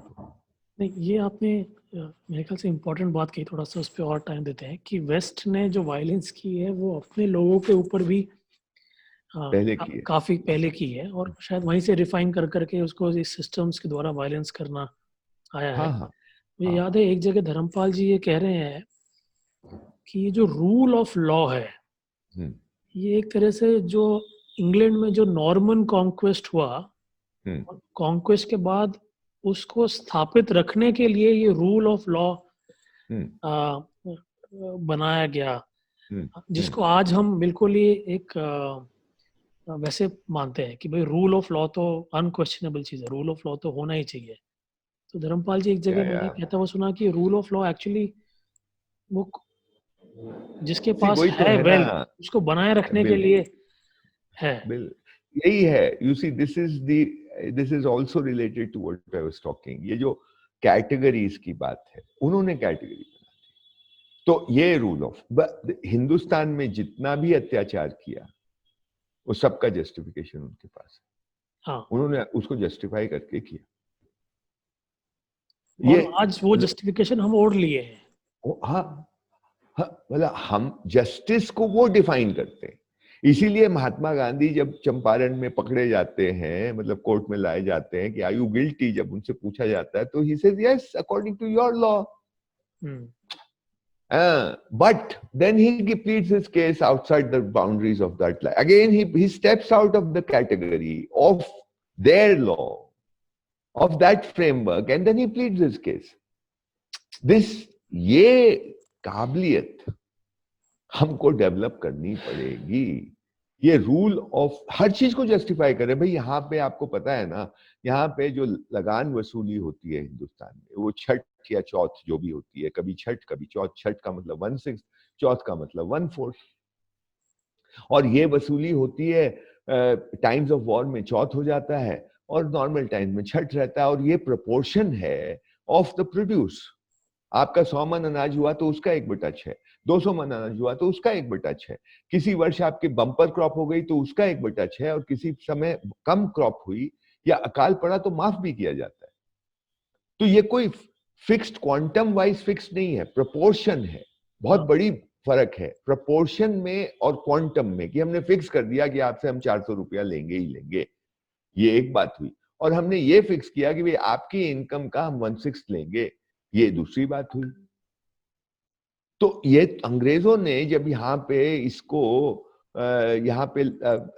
नहीं, ये आपने मेरे ख्याल से इम्पोर्टेंट बात कही, थोड़ा सा उस पर और टाइम देते हैं कि वेस्ट ने जो वायलेंस की है वो अपने लोगों के ऊपर भी पहले की है, काफी पहले की है, और शायद वहीं से रिफाइन कर करके उसको इस सिस्टम्स के द्वारा वायलेंस करना आया है। हाँ हाँ मुझे हाँ। याद है एक जगह धर्मपाल जी ये कह रहे हैं कि ये जो रूल ऑफ लॉ है, ये एक तरह से जो इंग्लैंड में जो नॉर्मन कॉन्क्वेस्ट हुआ, कॉन्क्वेस्ट के बाद उसको स्थापित रखने के लिए ये रूल ऑफ लॉ बनाया गया, जिसको आज हम बिल्कुल ही एक वैसे मानते हैं कि भाई रूल ऑफ लॉ तो अनक्वेश्चनेबल चीज है, रूल ऑफ लॉ तो होना ही चाहिए। तो धर्मपाल जी एक जगह मैंने कहता हुआ सुना कि रूल ऑफ लॉ एक्चुअली वो जिसके पास वही तो है है ना, वेल्थ उसको बनाए रखने के लिए है। यही है। You see this is also related to what I was talking. ये जो कैटेगरीज की बात है, उन्होंने कैटेगरी बना दी। तो ये रूल ऑफ, हिंदुस्तान में जितना भी अत्याचार किया वो सबका जस्टिफिकेशन उनके पास है। हाँ, उन्होंने उसको जस्टिफाई करके किया। और ये आज वो जस्टिफिकेशन हम ओढ़ लिए हैं। हाँ, मतलब हम जस्टिस को वो डिफाइन करते हैं। इसीलिए महात्मा गांधी जब चंपारण में पकड़े जाते हैं, मतलब कोर्ट में लाए जाते हैं कि आर यू गिल्टी, जब उनसे पूछा जाता है तो he says yes according to your law. But then he pleads his case outside the boundaries of that law. Again, he steps out of the category of their law, of that framework, and then he pleads his case. ये काबिलियत हमको develop करनी पड़ेगी। ये rule of her चीज को justify करे। भाई यहाँ पे आपको पता है ना, यहाँ पे जो लगान वसूली होती है हिंदुस्तान में, वो छठ या चौथ जो भी होती है, कभी छठ कभी चौथ। छठ का मतलब 1/6, चौथ का मतलब 1/4। और ये वसूली होती है टाइम्स ऑफ वॉर में चौथ हो जाता है और नॉर्मल टाइम में छठ रहता है। और ये प्रोपोर्शन है ऑफ द प्रोड्यूस। आपका 100 मन अनाज हुआ तो उसका 1/6, 200 मन अनाज हुआ तो उसका 1/6, किसी वर्ष आपकी बम्पर क्रॉप हो गई तो उसका 1/6, और किसी समय कम क्रॉप हुई या अकाल पड़ा तो माफ भी किया जाता है। तो ये कोई फिक्स्ड क्वांटम वाइज फिक्स नहीं है, प्रोपोर्शन है। बहुत बड़ी फर्क है प्रोपोर्शन में और क्वांटम में, कि हमने फिक्स कर दिया कि आपसे हम 400 रुपया लेंगे ही लेंगे, ये एक बात हुई। और हमने ये फिक्स किया कि भाई आपकी इनकम का हम 1/6 लेंगे, ये दूसरी बात हुई। तो ये अंग्रेजों ने जब यहाँ पे इसको यहाँ पे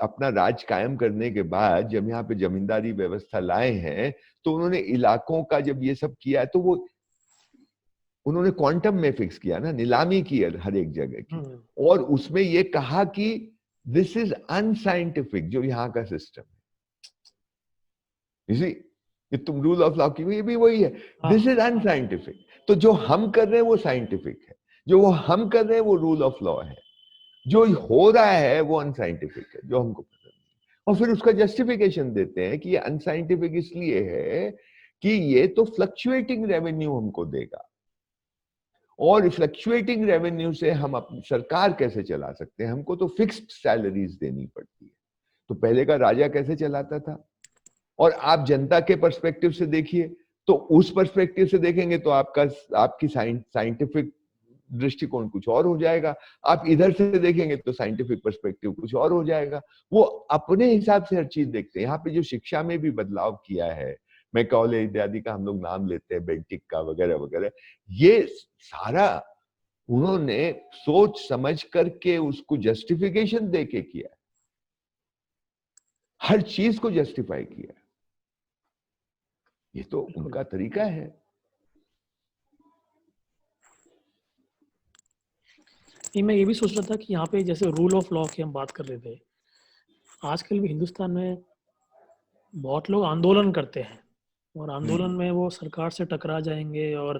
अपना राज कायम करने के बाद जब यहाँ पे जमींदारी व्यवस्था लाए हैं, तो उन्होंने इलाकों का जब ये सब किया तो वो उन्होंने क्वांटम में फिक्स किया ना, नीलामी की हर एक जगह की। और उसमें ये कहा कि दिस इज अनसाइंटिफिक, जो यहाँ का सिस्टम है। इसी ये तुम रूल ऑफ लॉ की भी वही है, दिस इज अनसाइंटिफिक। तो जो हम कर रहे हैं वो साइंटिफिक है, जो वो हम कर रहे हैं वो रूल ऑफ लॉ है। जो हो रहा है वो अनसाइंटिफिक है, जो हमको पसंद नहीं। और फिर उसका जस्टिफिकेशन देते हैं कि ये अनसाइंटिफिक इसलिए है कि ये तो फ्लक्चुएटिंग रेवेन्यू हमको देगा, और फ्लक्चुएटिंग रेवेन्यू से हम अपनी सरकार कैसे चला सकते हैं, हमको तो फिक्स्ड सैलरीज देनी पड़ती है। तो पहले का राजा कैसे चलाता था? और आप जनता के पर्सपेक्टिव से देखिए, तो उस पर्सपेक्टिव से देखेंगे तो आपकी साइंटिफिक दृष्टिकोण कुछ और हो जाएगा, आप इधर से देखेंगे तो साइंटिफिक पर्सपेक्टिव कुछ और हो जाएगा। वो अपने हिसाब से हर चीज देखते हैं। यहाँ पे जो शिक्षा में भी बदलाव किया है, मैकॉले इत्यादि का हम लोग नाम लेते हैं, बेंटिक का वगैरह वगैरह, ये सारा उन्होंने सोच समझ करके उसको जस्टिफिकेशन देके किया, हर चीज को जस्टिफाई किया। ये तो उनका तरीका है। नहीं, मैं ये भी सोच रहा था कि यहाँ पे जैसे रूल ऑफ लॉ की हम बात कर रहे थे, आजकल भी हिंदुस्तान में बहुत लोग आंदोलन करते हैं, और आंदोलन में वो सरकार से टकरा जाएंगे और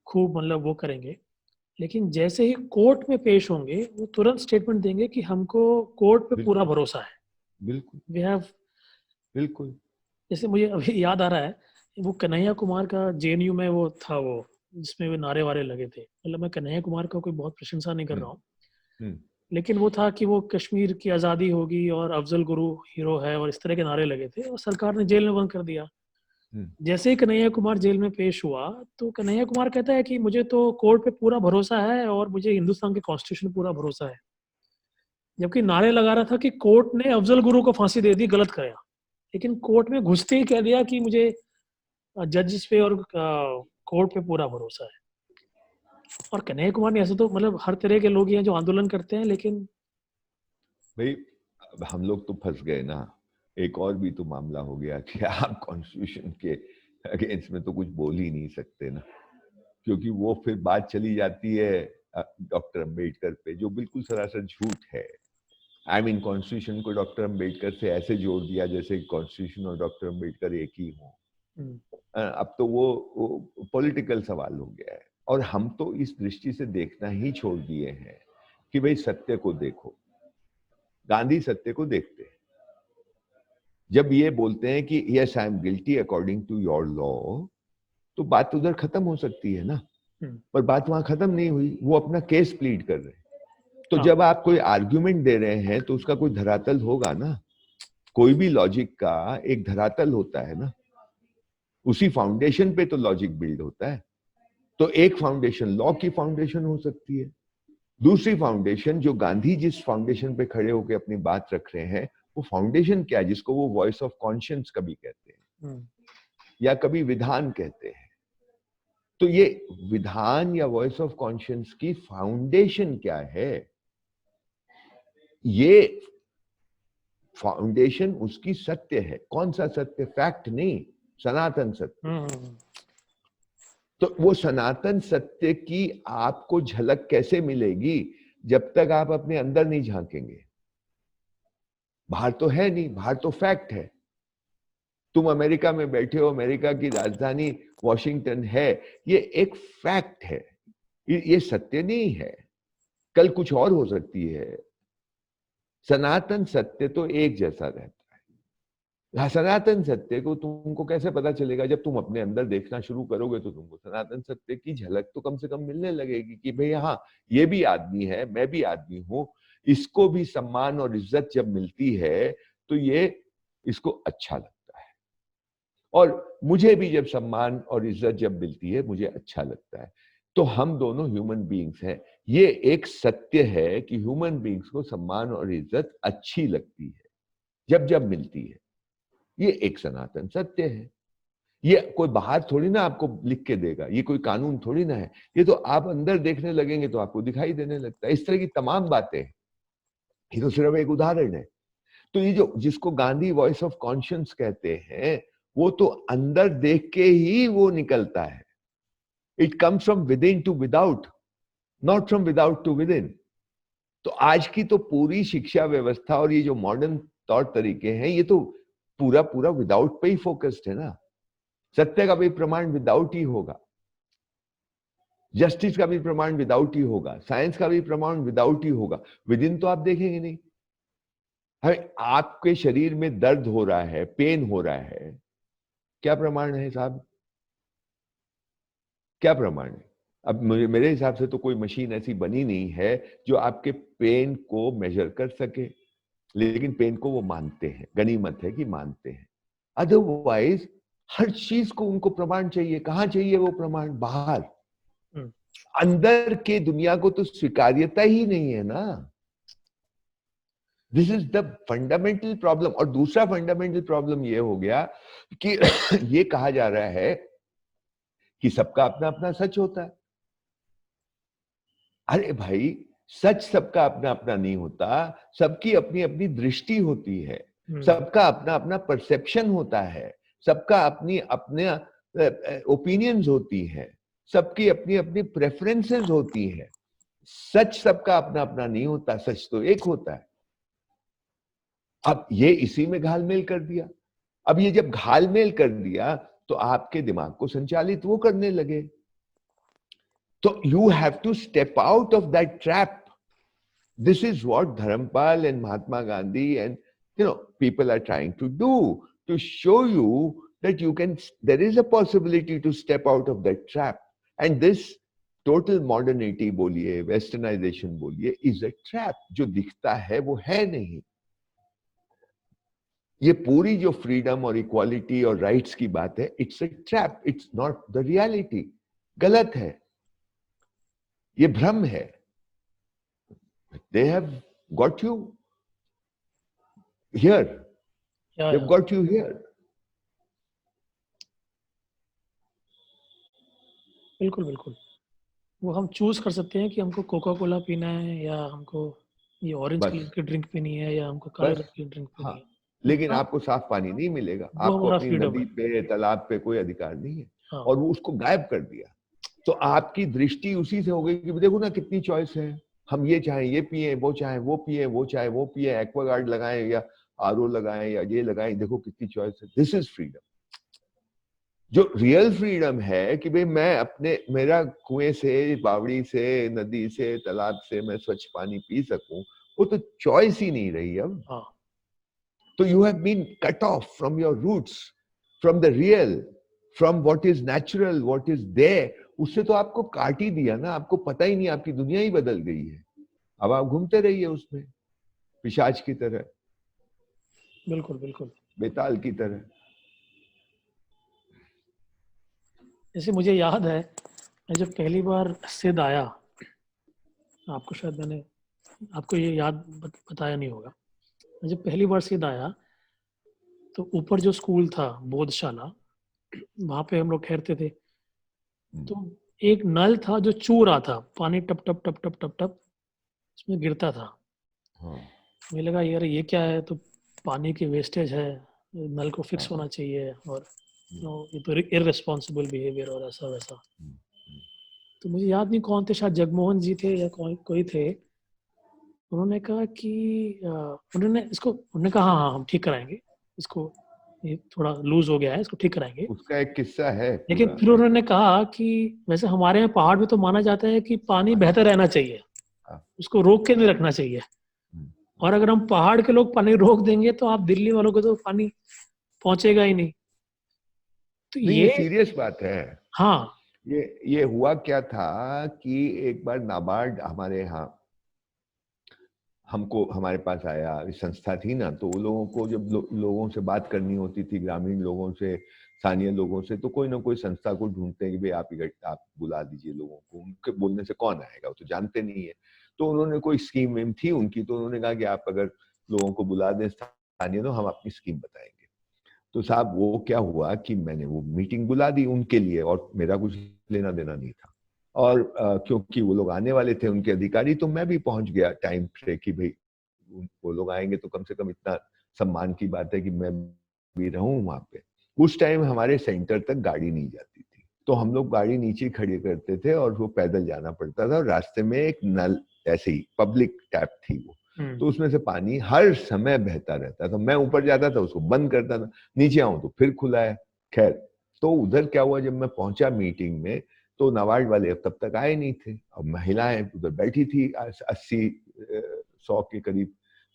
खूब मतलब वो करेंगे, लेकिन जैसे ही कोर्ट में पेश होंगे वो तुरंत स्टेटमेंट देंगे कि हमको कोर्ट पे पूरा भरोसा है। बिल्कुल वी हैव, बिल्कुल। जैसे मुझे अभी याद आ रहा है, वो कन्हैया कुमार का जेएनयू में वो था, वो जिसमें वो नारे वारे लगे थे। मतलब मैं कन्हैया कुमार का कोई बहुत प्रशंसा नहीं कर रहा हूँ, लेकिन वो था कि वो कश्मीर की आज़ादी होगी और अफजल गुरु हीरो है और इस तरह के नारे लगे थे, और सरकार ने जेल में बंद कर दिया। जैसे ही कन्हैया कुमार जेल में पेश हुआ तो कन्हैया कुमार कहता है कि मुझे तो कोर्ट पे पूरा भरोसा है और मुझे हिंदुस्तान के कॉन्स्टिट्यूशन पे पूरा भरोसा है, जबकि नारे लगा रहा था कि कोर्ट ने अफजल गुरु को फांसी दे दी, गलत कराया। लेकिन कोर्ट में घुसते ही कह दिया कि मुझे जजेस पे और कोर्ट पे पूरा भरोसा है। और कन्हैया कुमार ने ऐसे तो मतलब हर तरह के लोग हैं जो आंदोलन करते हैं, लेकिन भाई हम लोग तो फंस गए ना। एक और भी तो मामला हो गया कि आप कॉन्स्टिट्यूशन के अगेंस्ट में तो कुछ बोल ही नहीं सकते ना, क्योंकि वो फिर बात चली जाती है डॉक्टर अंबेडकर पे, जो बिल्कुल सरासर झूठ है। आई मीन कॉन्स्टिट्यूशन को डॉक्टर अंबेडकर से ऐसे जोड़ दिया जैसे कॉन्स्टिट्यूशन और डॉक्टर अंबेडकर एक ही हो। अब तो वो पॉलिटिकल सवाल हो गया है, और हम तो इस दृष्टि से देखना ही छोड़ दिए हैं कि भाई सत्य को देखो। गांधी सत्य को देखते हैं। जब ये बोलते हैं कि yes I am guilty according to your law, तो बात उधर खत्म हो सकती है ना, पर बात वहां खत्म नहीं हुई, वो अपना केस प्लीड कर रहे हैं। तो जब आप कोई आर्ग्यूमेंट दे रहे हैं तो उसका कोई धरातल होगा ना, कोई भी लॉजिक का एक धरातल होता है ना, उसी फाउंडेशन पे तो लॉजिक बिल्ड होता है। तो एक फाउंडेशन लॉ की फाउंडेशन हो सकती है, दूसरी फाउंडेशन जो गांधी जिस फाउंडेशन पे खड़े होकर अपनी बात रख रहे हैं, वो फाउंडेशन क्या है, जिसको वो वॉइस ऑफ कॉन्शियंस कभी कहते हैं या कभी विधान कहते हैं। तो ये विधान या वॉइस ऑफ कॉन्शियंस की फाउंडेशन क्या है? ये फाउंडेशन उसकी सत्य है। कौन सा सत्य? फैक्ट नहीं, सनातन सत्य। तो वो सनातन सत्य की आपको झलक कैसे मिलेगी जब तक आप अपने अंदर नहीं झांकेंगे? बाहर तो है नहीं, बाहर तो फैक्ट है। तुम अमेरिका में बैठे हो, अमेरिका की राजधानी वॉशिंगटन है, ये एक फैक्ट है, ये सत्य नहीं है। कल कुछ और हो सकती है। सनातन सत्य तो एक जैसा रहता है। सनातन सत्य को तुमको कैसे पता चलेगा? जब तुम अपने अंदर देखना शुरू करोगे तो तुमको सनातन सत्य की झलक तो कम से कम मिलने लगेगी कि भाई हाँ, ये भी आदमी है, मैं भी आदमी हूं, इसको भी सम्मान और इज्जत जब मिलती है तो ये इसको अच्छा लगता है, और मुझे भी जब सम्मान और इज्जत जब मिलती है मुझे अच्छा लगता है। तो हम दोनों ह्यूमन बीइंग्स हैं। ये एक सत्य है कि ह्यूमन बीइंग्स को सम्मान और इज्जत अच्छी लगती है जब जब मिलती है। ये एक सनातन सत्य है। ये कोई बाहर थोड़ी ना आपको लिख के देगा, ये कोई कानून थोड़ी ना है, ये तो आप अंदर देखने लगेंगे तो आपको दिखाई देने लगता है। इस तरह की तमाम बातें, ये तो सिर्फ एक उदाहरण है। तो ये जो जिसको गांधी वॉइस ऑफ कॉन्शियंस कहते हैं, वो तो अंदर देख के ही वो निकलता है। It comes from within to without, not from without to within. तो आज की तो पूरी शिक्षा व्यवस्था और ये जो मॉडर्न तौर तरीके हैं, ये तो पूरा पूरा विदाउट पे ही फोकस्ड है ना। सत्य का भी प्रमाण विदाउट ही होगा, जस्टिस का भी प्रमाण विदाउट ही होगा, साइंस का भी प्रमाण विदाउट ही होगा। विद इन तो आप देखेंगे नहीं। आपके शरीर में दर्द हो रहा है, पेन हो रहा है, क्या प्रमाण है साहब? क्या प्रमाण है? अब मेरे हिसाब से तो कोई मशीन ऐसी बनी नहीं है जो आपके पेन को मेजर कर सके, लेकिन पेन को वो मानते हैं, गनीमत है कि मानते हैं। अदरवाइज हर चीज को उनको प्रमाण चाहिए। कहाँ चाहिए वो प्रमाण? बाहर। अंदर के दुनिया को तो स्वीकार्यता ही नहीं है ना। This is the fundamental problem. और दूसरा फंडामेंटल प्रॉब्लम ये हो गया कि ये कहा जा रहा है कि सबका अपना अपना सच होता है। अरे भाई, सच सबका अपना अपना नहीं होता, सबकी अपनी अपनी दृष्टि होती है, सबका अपना अपना परसेप्शन होता है, सबका अपनी अपने ओपिनियंस होती है, सबकी अपनी अपनी प्रेफरेंसेस होती है। सच सबका अपना अपना नहीं होता, सच तो एक होता है। अब ये इसी में घालमेल कर दिया। अब ये जब घालमेल कर दिया तो आपके दिमाग को संचालित वो करने लगे। तो you have to step out of that trap. This is what Dharampal and Mahatma Gandhi and people are trying to do, to show you that there is a possibility to step out of that trap. And this total modernity बोलिए, westernization बोलिए, is a trap. जो दिखता है वो है नहीं। ये पूरी जो फ्रीडम और इक्वालिटी और राइट्स की बात है, it's a trap, it's not the reality. गलत है, ये भ्रम है। They have got you here. They've got you here. बिल्कुल बिल्कुल। वो हम चूज कर सकते हैं कि हमको कोका कोला पीना है या हमको ये ऑरेंज कलर की ड्रिंक पीनी है या हमको काले रंग की ड्रिंक पीनी है। लेकिन आपको साफ पानी नहीं मिलेगा। वो आपको हमारा अपनी फ्रीडम नदी है। पे, तालाब पे कोई अधिकार नहीं है। हाँ। और वो उसको गायब कर दिया। तो आपकी दृष्टि उसी से हो गई कि देखो ना कितनी चॉइस है, हम ये चाहें ये पिए, वो चाहे वो पिए, वो चाहे वो पिए, एक्वागार्ड लगाएं या आरओ लगाएं या ये लगाएं, देखो कितनी चॉइस है। This is freedom. जो रियल फ्रीडम है कि भाई मैं अपने, मेरा कुएं से, बावड़ी से, नदी से, तालाब से मैं स्वच्छ पानी पी सकूं, वो तो चॉइस ही नहीं रही अब। हाँ। तो you have been cut off from your roots, from the real, from what is natural, what is there. उससे तो आपको काट ही दिया ना, आपको पता ही नहीं, आपकी दुनिया ही बदल गई है। अब आप घूमते रहिए उसमें पिशाच की तरह, बिल्कुल बिल्कुल, बेताल की तरह। जैसे मुझे याद है, मैं जब पहली बार सिद्ध आया, आपको शायद मैंने आपको ये याद बताया नहीं होगा, मैं जब पहली बार सिद्ध आया तो ऊपर जो स्कूल था बोधशाला, वहाँ पे हम लोग ठहरते थे। तो एक नल था जो चू रहा था, पानी टप टप टप टप टप टप उसमें गिरता था। मुझे लगा यार ये क्या है, तो पानी की वेस्टेज है, नल को फिक्स होना चाहिए, और ये तो इररिस्पॉन्सिबल बिहेवियर और ऐसा वैसा। तो मुझे याद नहीं कौन थे, शायद जगमोहन जी थे या कोई थे, उन्होंने कहा कि उन्होंने कहा हाँ हम ठीक कराएंगे इसको, ये थोड़ा लूज हो गया है, इसको ठीक कराएंगे। उसका एक किस्सा है लेकिन पूरा। फिर उन्होंने कहा कि वैसे हमारे यहाँ पहाड़ में तो माना जाता है कि पानी बहता रहना चाहिए, उसको रोक के नहीं रखना चाहिए, और अगर हम पहाड़ के लोग पानी रोक देंगे तो आप दिल्ली वालों को तो पानी पहुंचेगा ही नहीं। तो नहीं, ये सीरियस बात है। हाँ, ये हुआ क्या था कि एक बार नाबार्ड हमारे यहाँ हमको, हमारे पास आया, संस्था थी ना, तो लोगों को जब लोगों से बात करनी होती थी, ग्रामीण लोगों से, स्थानीय लोगों से, तो कोई ना कोई संस्था को ढूंढते हैं कि भाई आप बुला दीजिए लोगों को, उनके बोलने से कौन आएगा, वो तो जानते नहीं है। तो उन्होंने कोई स्कीम वेम थी उनकी, तो उन्होंने कहा कि आप अगर लोगों को बुला दें स्थानीय, तो हम अपनी स्कीम बताएंगे। तो साहब वो क्या हुआ कि मैंने वो मीटिंग बुला दी उनके लिए, और मेरा कुछ लेना देना नहीं था, और क्योंकि वो लोग आने वाले थे उनके अधिकारी, तो मैं भी पहुंच गया टाइम पे कि भाई वो लोग आएंगे तो कम से कम इतना सम्मान की बात है कि मैं भी रहूं वहां पे। उस टाइम हमारे सेंटर तक गाड़ी नहीं जाती थी, तो हम लोग गाड़ी नीचे खड़ी करते थे और वो पैदल जाना पड़ता था, और रास्ते में एक नल, ऐसे ही पब्लिक टैप थी वो, तो उसमें से पानी हर समय बहता रहता था। मैं ऊपर जाता था, उसको बंद करता था, नीचे आऊं तो फिर खुला है। खैर, तो उधर क्या हुआ, जब मैं पहुंचा मीटिंग में, तो नाबार्ड वाले तब तक आए नहीं थे, अब महिलाएं उधर बैठी थी 80-100 के करीब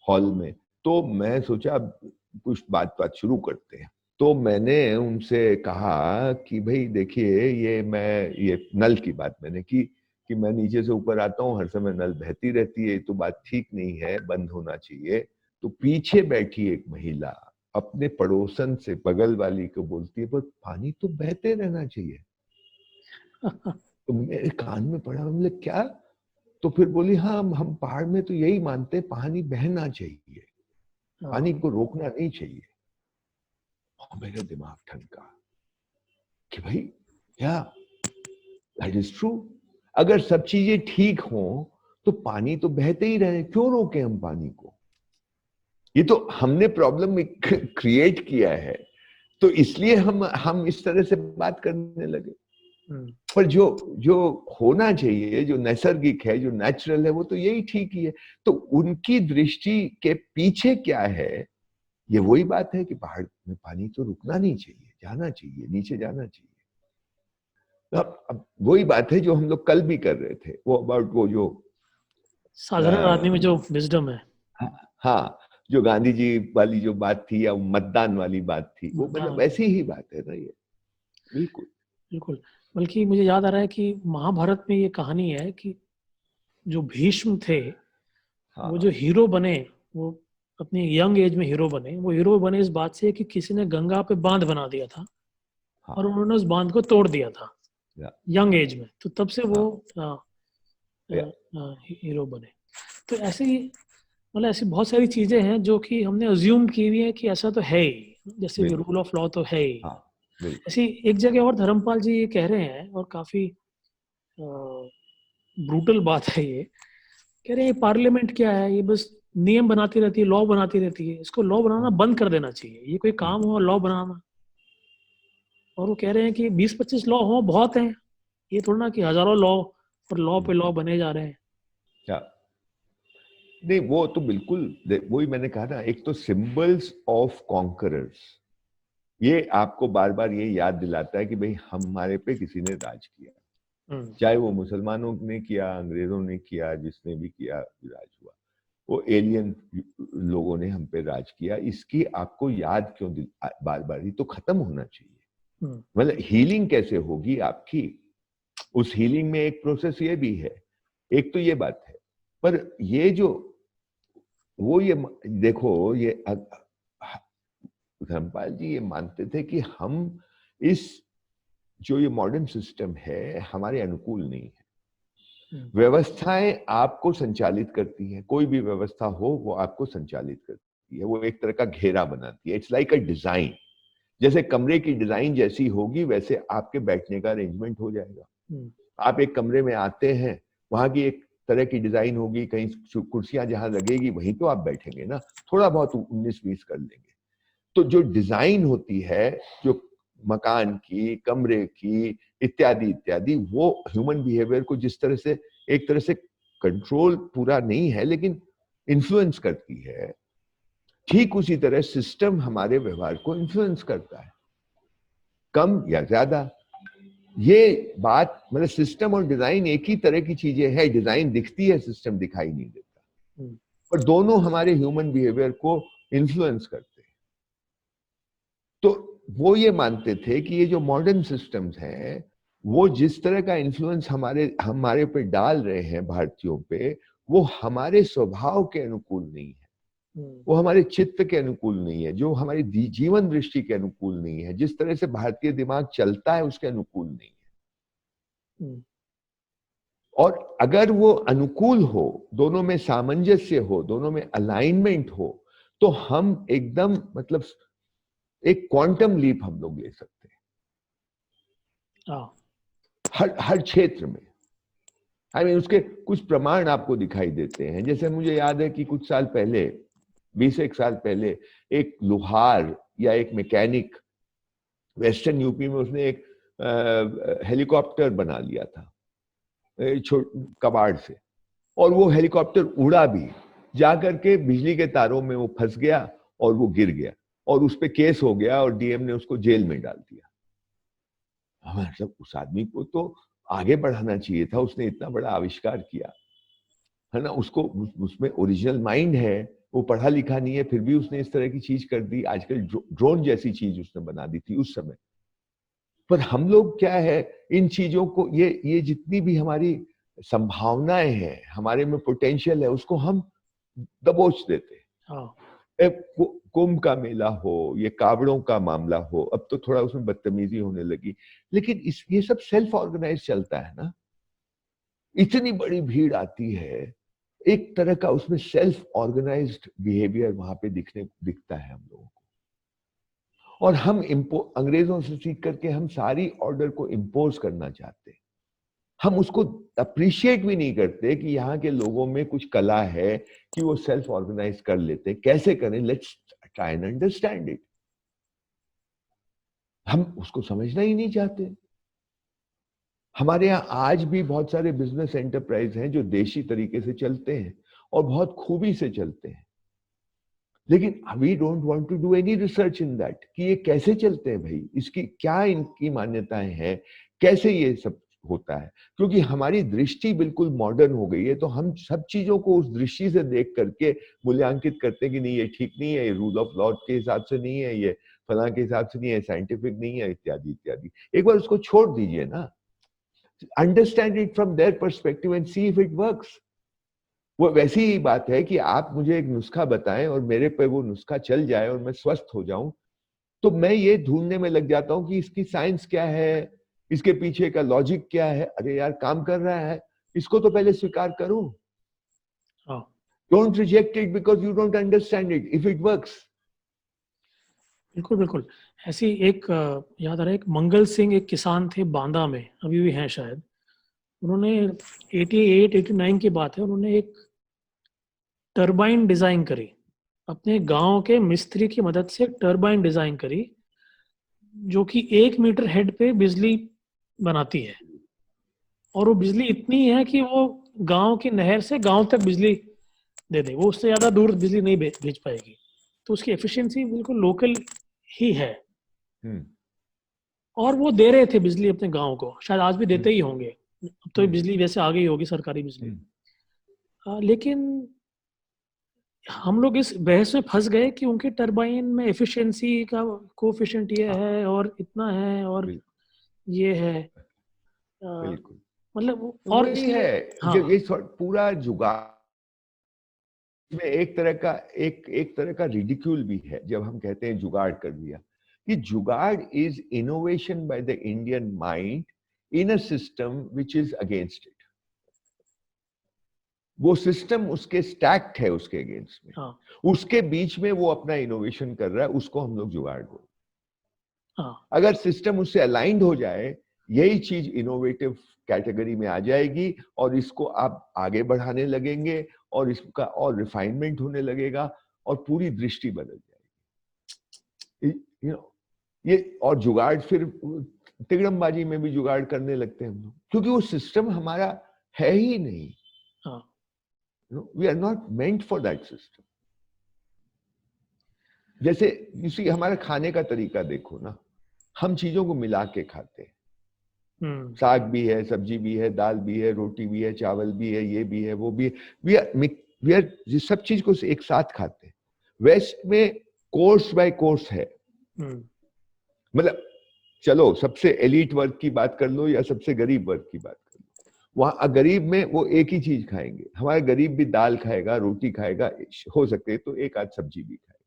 हॉल में। तो मैं सोचा कुछ बात शुरू करते हैं। तो मैंने उनसे कहा कि भाई देखिए, ये नल की बात मैंने की कि मैं नीचे से ऊपर आता हूँ, हर समय नल बहती रहती है, तो बात ठीक नहीं है, बंद होना चाहिए। तो पीछे बैठी एक महिला अपने पड़ोसन से, बगल वाली को बोलती है, पर पानी तो बहते रहना चाहिए। तो मेरे कान में पड़ा, हमने क्या? तो फिर बोली, हाँ हम पहाड़ में तो यही मानते हैं, पानी बहना चाहिए, पानी को रोकना नहीं चाहिए। और मेरा दिमाग ठनका कि भाई क्या, दैट इज ट्रू। अगर सब चीजें ठीक हो तो पानी तो बहते ही रहे, क्यों रोके हम पानी को? ये तो हमने प्रॉब्लम क्रिएट किया है, तो इसलिए हम इस तरह से बात करने लगे। पर जो जो होना चाहिए, जो नैसर्गिक है, जो नेचुरल है, वो तो यही ठीक ही है। तो उनकी दृष्टि के पीछे क्या है? ये वही बात है कि पहाड़ में पानी तो रुकना नहीं चाहिए, जाना चाहिए, नीचे जाना चाहिए। अब वही बात है जो हम लोग कल भी कर रहे थे, वो अबाउट वो जो साधारण आदमी में जो विजडम है, हाँ, जो गांधी जी वाली जो बात थी या मतदान वाली बात थी, वो मतलब वैसी ही बात है ना ये। बिल्कुल बिल्कुल। बल्कि मुझे याद आ रहा है कि महाभारत में ये कहानी है कि जो भीष्म थे, वो जो हाँ हीरो बने, वो अपनी यंग एज में हीरो बने, वो हीरो बने इस बात से कि किसी ने गंगा पे बांध बना दिया था और हाँ उन्होंने उस बांध को तोड़ दिया था या, यंग एज में, तो तब से वो हाँ या, हीरो बने। तो ऐसे ही मतलब ऐसी बहुत सारी चीजें हैं जो कि हमने अज्यूम की हुई है कि ऐसा तो है ही, जैसे कि बिल्कुल, रूल ऑफ लॉ तो है ही। हाँ बिल्कुल, ऐसी एक जगह और धर्मपाल जी ये कह रहे हैं, और काफी ब्रूटल बात है ये, कह रहे हैं ये पार्लियामेंट क्या है, ये बस नियम बनाती रहती है, लॉ बनाती रहती है, इसको लॉ बनाना बंद कर देना चाहिए, ये कोई काम हो लॉ बनाना। और वो कह रहे हैं कि 20-25 लॉ हो बहुत हैं, ये थोड़ा ना कि हजारों लॉ और लॉ पे लॉ बने जा रहे हैं। क्या नहीं, वो तो बिल्कुल वही मैंने कहा ना, एक तो सिंबल्स ऑफ कॉन्करर्स, ये आपको बार बार ये याद दिलाता है कि भाई हमारे पे किसी ने राज किया, चाहे वो मुसलमानों ने किया, अंग्रेजों ने किया, जिसने भी किया राज हुआ, वो एलियन लोगों ने हम पे राज किया। इसकी आपको याद क्यों बार बार? ही तो खत्म होना चाहिए। मतलब हीलिंग कैसे होगी आपकी? उस हीलिंग में एक प्रोसेस ये भी है, एक तो ये बात है। पर ये जो वो ये देखो, ये धर्मपाल जी ये मानते थे कि हम इस जो ये मॉडर्न सिस्टम है हमारे अनुकूल नहीं है। व्यवस्थाएं आपको संचालित करती हैं, कोई भी व्यवस्था हो वो आपको संचालित करती है, वो एक तरह का घेरा बनाती है। इट्स लाइक अ डिजाइन, जैसे कमरे की डिजाइन जैसी होगी वैसे आपके बैठने का अरेंजमेंट हो जाएगा। आप एक कमरे में आते हैं, वहां की एक तरह की डिजाइन होगी, कहीं कुर्सियां जहां लगेगी वहीं तो आप बैठेंगे ना, थोड़ा बहुत 19-20 कर लेंगे। तो जो डिजाइन होती है, जो मकान की, कमरे की, इत्यादि इत्यादि, वो ह्यूमन बिहेवियर को जिस तरह से एक तरह से कंट्रोल पूरा नहीं है लेकिन इन्फ्लुएंस करती है, ठीक उसी तरह सिस्टम हमारे व्यवहार को इन्फ्लुएंस करता है, कम या ज्यादा। ये बात मतलब सिस्टम और डिजाइन एक ही तरह की चीजें हैं, डिजाइन दिखती है, सिस्टम दिखाई नहीं देता, पर दोनों हमारे ह्यूमन बिहेवियर को इन्फ्लुएंस करते हैं। तो वो ये मानते थे कि ये जो मॉडर्न सिस्टम्स हैं, वो जिस तरह का इन्फ्लुएंस हमारे हमारे पे डाल रहे हैं भारतीयों पे, वो हमारे स्वभाव के अनुकूल नहीं है, वो हमारे चित्त के अनुकूल नहीं है, जो हमारी जीवन दृष्टि के अनुकूल नहीं है, जिस तरह से भारतीय दिमाग चलता है उसके अनुकूल नहीं है। और अगर वो अनुकूल हो, दोनों में सामंजस्य हो, दोनों में अलाइनमेंट हो, तो हम एकदम मतलब एक क्वांटम लीप हम लोग ले सकते हैं हर क्षेत्र में। उसके कुछ प्रमाण आपको दिखाई देते हैं। जैसे मुझे याद है कि कुछ साल पहले, 20 साल पहले, एक लोहार या एक मैकेनिक वेस्टर्न यूपी में, उसने एक हेलीकॉप्टर बना लिया था कबाड़ से, और वो हेलीकॉप्टर उड़ा भी, जाकर के बिजली के तारों में वो फंस गया और वो गिर गया, और उस पे केस हो गया और डीएम ने उसको जेल में डाल दिया। मतलब उस आदमी को तो आगे बढ़ाना चाहिए था, उसने इतना बड़ा आविष्कार किया है ना, उसको उसमें ओरिजिनल माइंड है, वो पढ़ा लिखा नहीं है, फिर भी उसने इस तरह की चीज कर दी। आजकल ड्रोन जैसी चीज उसने बना दी थी उस समय। पर हम लोग क्या है, इन चीजों को, ये जितनी भी हमारी संभावनाएं हैं, हमारे में पोटेंशियल है, उसको हम दबोच देते हैं। हाँ कुंभ का मेला हो, ये कावड़ों का मामला हो, अब तो थोड़ा उसमें बदतमीजी होने लगी, लेकिन ये सब सेल्फ ऑर्गेनाइज चलता है ना। इतनी बड़ी भीड़ आती है, एक तरह का उसमें सेल्फ ऑर्गेनाइज्ड बिहेवियर वहां पे दिखता है हम लोगों को। और हम अंग्रेजों से सीख करके हम सारी ऑर्डर को इम्पोज करना चाहते हैं। हम उसको अप्रिशिएट भी नहीं करते कि यहाँ के लोगों में कुछ कला है कि वो सेल्फ ऑर्गेनाइज कर लेते हैं। कैसे करें, let's try and understand it. हम उसको समझना ही नहीं चाहते। हमारे यहाँ आज भी बहुत सारे बिजनेस एंटरप्राइज हैं जो देशी तरीके से चलते हैं और बहुत खूबी से चलते हैं, लेकिन we don't want to do any research in that कि ये कैसे चलते हैं भाई, इसकी क्या इनकी मान्यताएं हैं, कैसे ये सब होता है। क्योंकि हमारी दृष्टि बिल्कुल मॉडर्न हो गई है, तो हम सब चीजों को उस दृष्टि से देख करके मूल्यांकित करते हैं कि नहीं ये ठीक नहीं है, ये रूल ऑफ लॉ के हिसाब से नहीं है, ये फलां के हिसाब से नहीं है, साइंटिफिक नहीं है, इत्यादि इत्यादि। एक बार उसको छोड़ दीजिए ना, understand it from their perspective and see if it works. वो वैसी ही बात है कि आप मुझे एक नुस्खा बताएं और मेरे पे वो नुस्खा चल जाए और मैं स्वस्थ हो जाऊं, तो मैं ये ढूंढने में लग जाता हूं कि इसकी साइंस क्या है, इसके पीछे का लॉजिक क्या है। अरे यार, काम कर रहा है, इसको तो पहले स्वीकार करो। हाँ don't reject it because you don't understand it, if it works. बिल्कुल बिल्कुल। ऐसी एक याद आ रहा है, एक मंगल सिंह एक किसान थे बांदा में, अभी भी हैं शायद। उन्होंने 88 89 की बात है, उन्होंने एक टरबाइन डिजाइन करी, अपने गांव के मिस्त्री की मदद से एक टरबाइन डिजाइन करी जो कि 1 मीटर हेड पे बिजली बनाती है। और वो बिजली इतनी है कि वो गांव की नहर से गांव तक बिजली दे दे, वो उससे ज़्यादा दूर बिजली नहीं भेज पाएगी। तो उसकी एफिशिएंसी बिल्कुल लोकल ही है। और वो दे रहे थे बिजली अपने गांव को, शायद आज भी देते ही होंगे। अब तो बिजली वैसे आ गई होगी, सरकारी बिजली। लेकिन हम लोग इस बहस में फंस गए कि उनके टरबाइन में एफिशिएंसी का कोफिशिएंट ये है और इतना है और ये है। बिल्कुल, मतलब तो और वही इसलिए है। हाँ जब ये पूरा जुगाड़ में एक तरह का रिडिक्यूल भी है जब हम कहते हैं जुगाड़ कर दिया, कि जुगाड़ is innovation by the Indian mind in a system which is against it. वो सिस्टम उसके स्टैक्ड है उसके अगेंस्ट में, हाँ उसके बीच में वो अपना इनोवेशन कर रहा है, उसको हम लोग जुगाड़ बोलते हैं। हाँ अगर सिस्टम उससे अलाइंड हो जाए, यही चीज इनोवेटिव कैटेगरी में आ जाएगी और इसको आप आगे बढ़ाने लगेंगे और इसका और रिफाइनमेंट होने लगेगा और पूरी दृष्टि बदल जाएगी। यू नो, ये और जुगाड़ फिर तिगड़मबाजी में भी जुगाड़ करने लगते हैं हम लोग, क्योंकि वो सिस्टम हमारा है ही नहीं। हाँ we are not meant for that system. जैसे इसी हमारा खाने का तरीका देखो ना, हम चीजों को मिला के खाते हैं। साग भी है, सब्जी भी है, दाल भी है, रोटी भी है, चावल भी है, ये भी है, वो भी है। वी आर ये सब चीज को एक साथ खाते हैं। वेस्ट में कोर्स बाय कोर्स है। मतलब चलो सबसे एलिट वर्ग की बात कर लो या सबसे गरीब वर्ग की बात कर लो, वहां गरीब में वो एक ही चीज खाएंगे। हमारा गरीब भी दाल खाएगा, रोटी खाएगा, हो सकते है तो एक आध सब्जी भी खाएगा।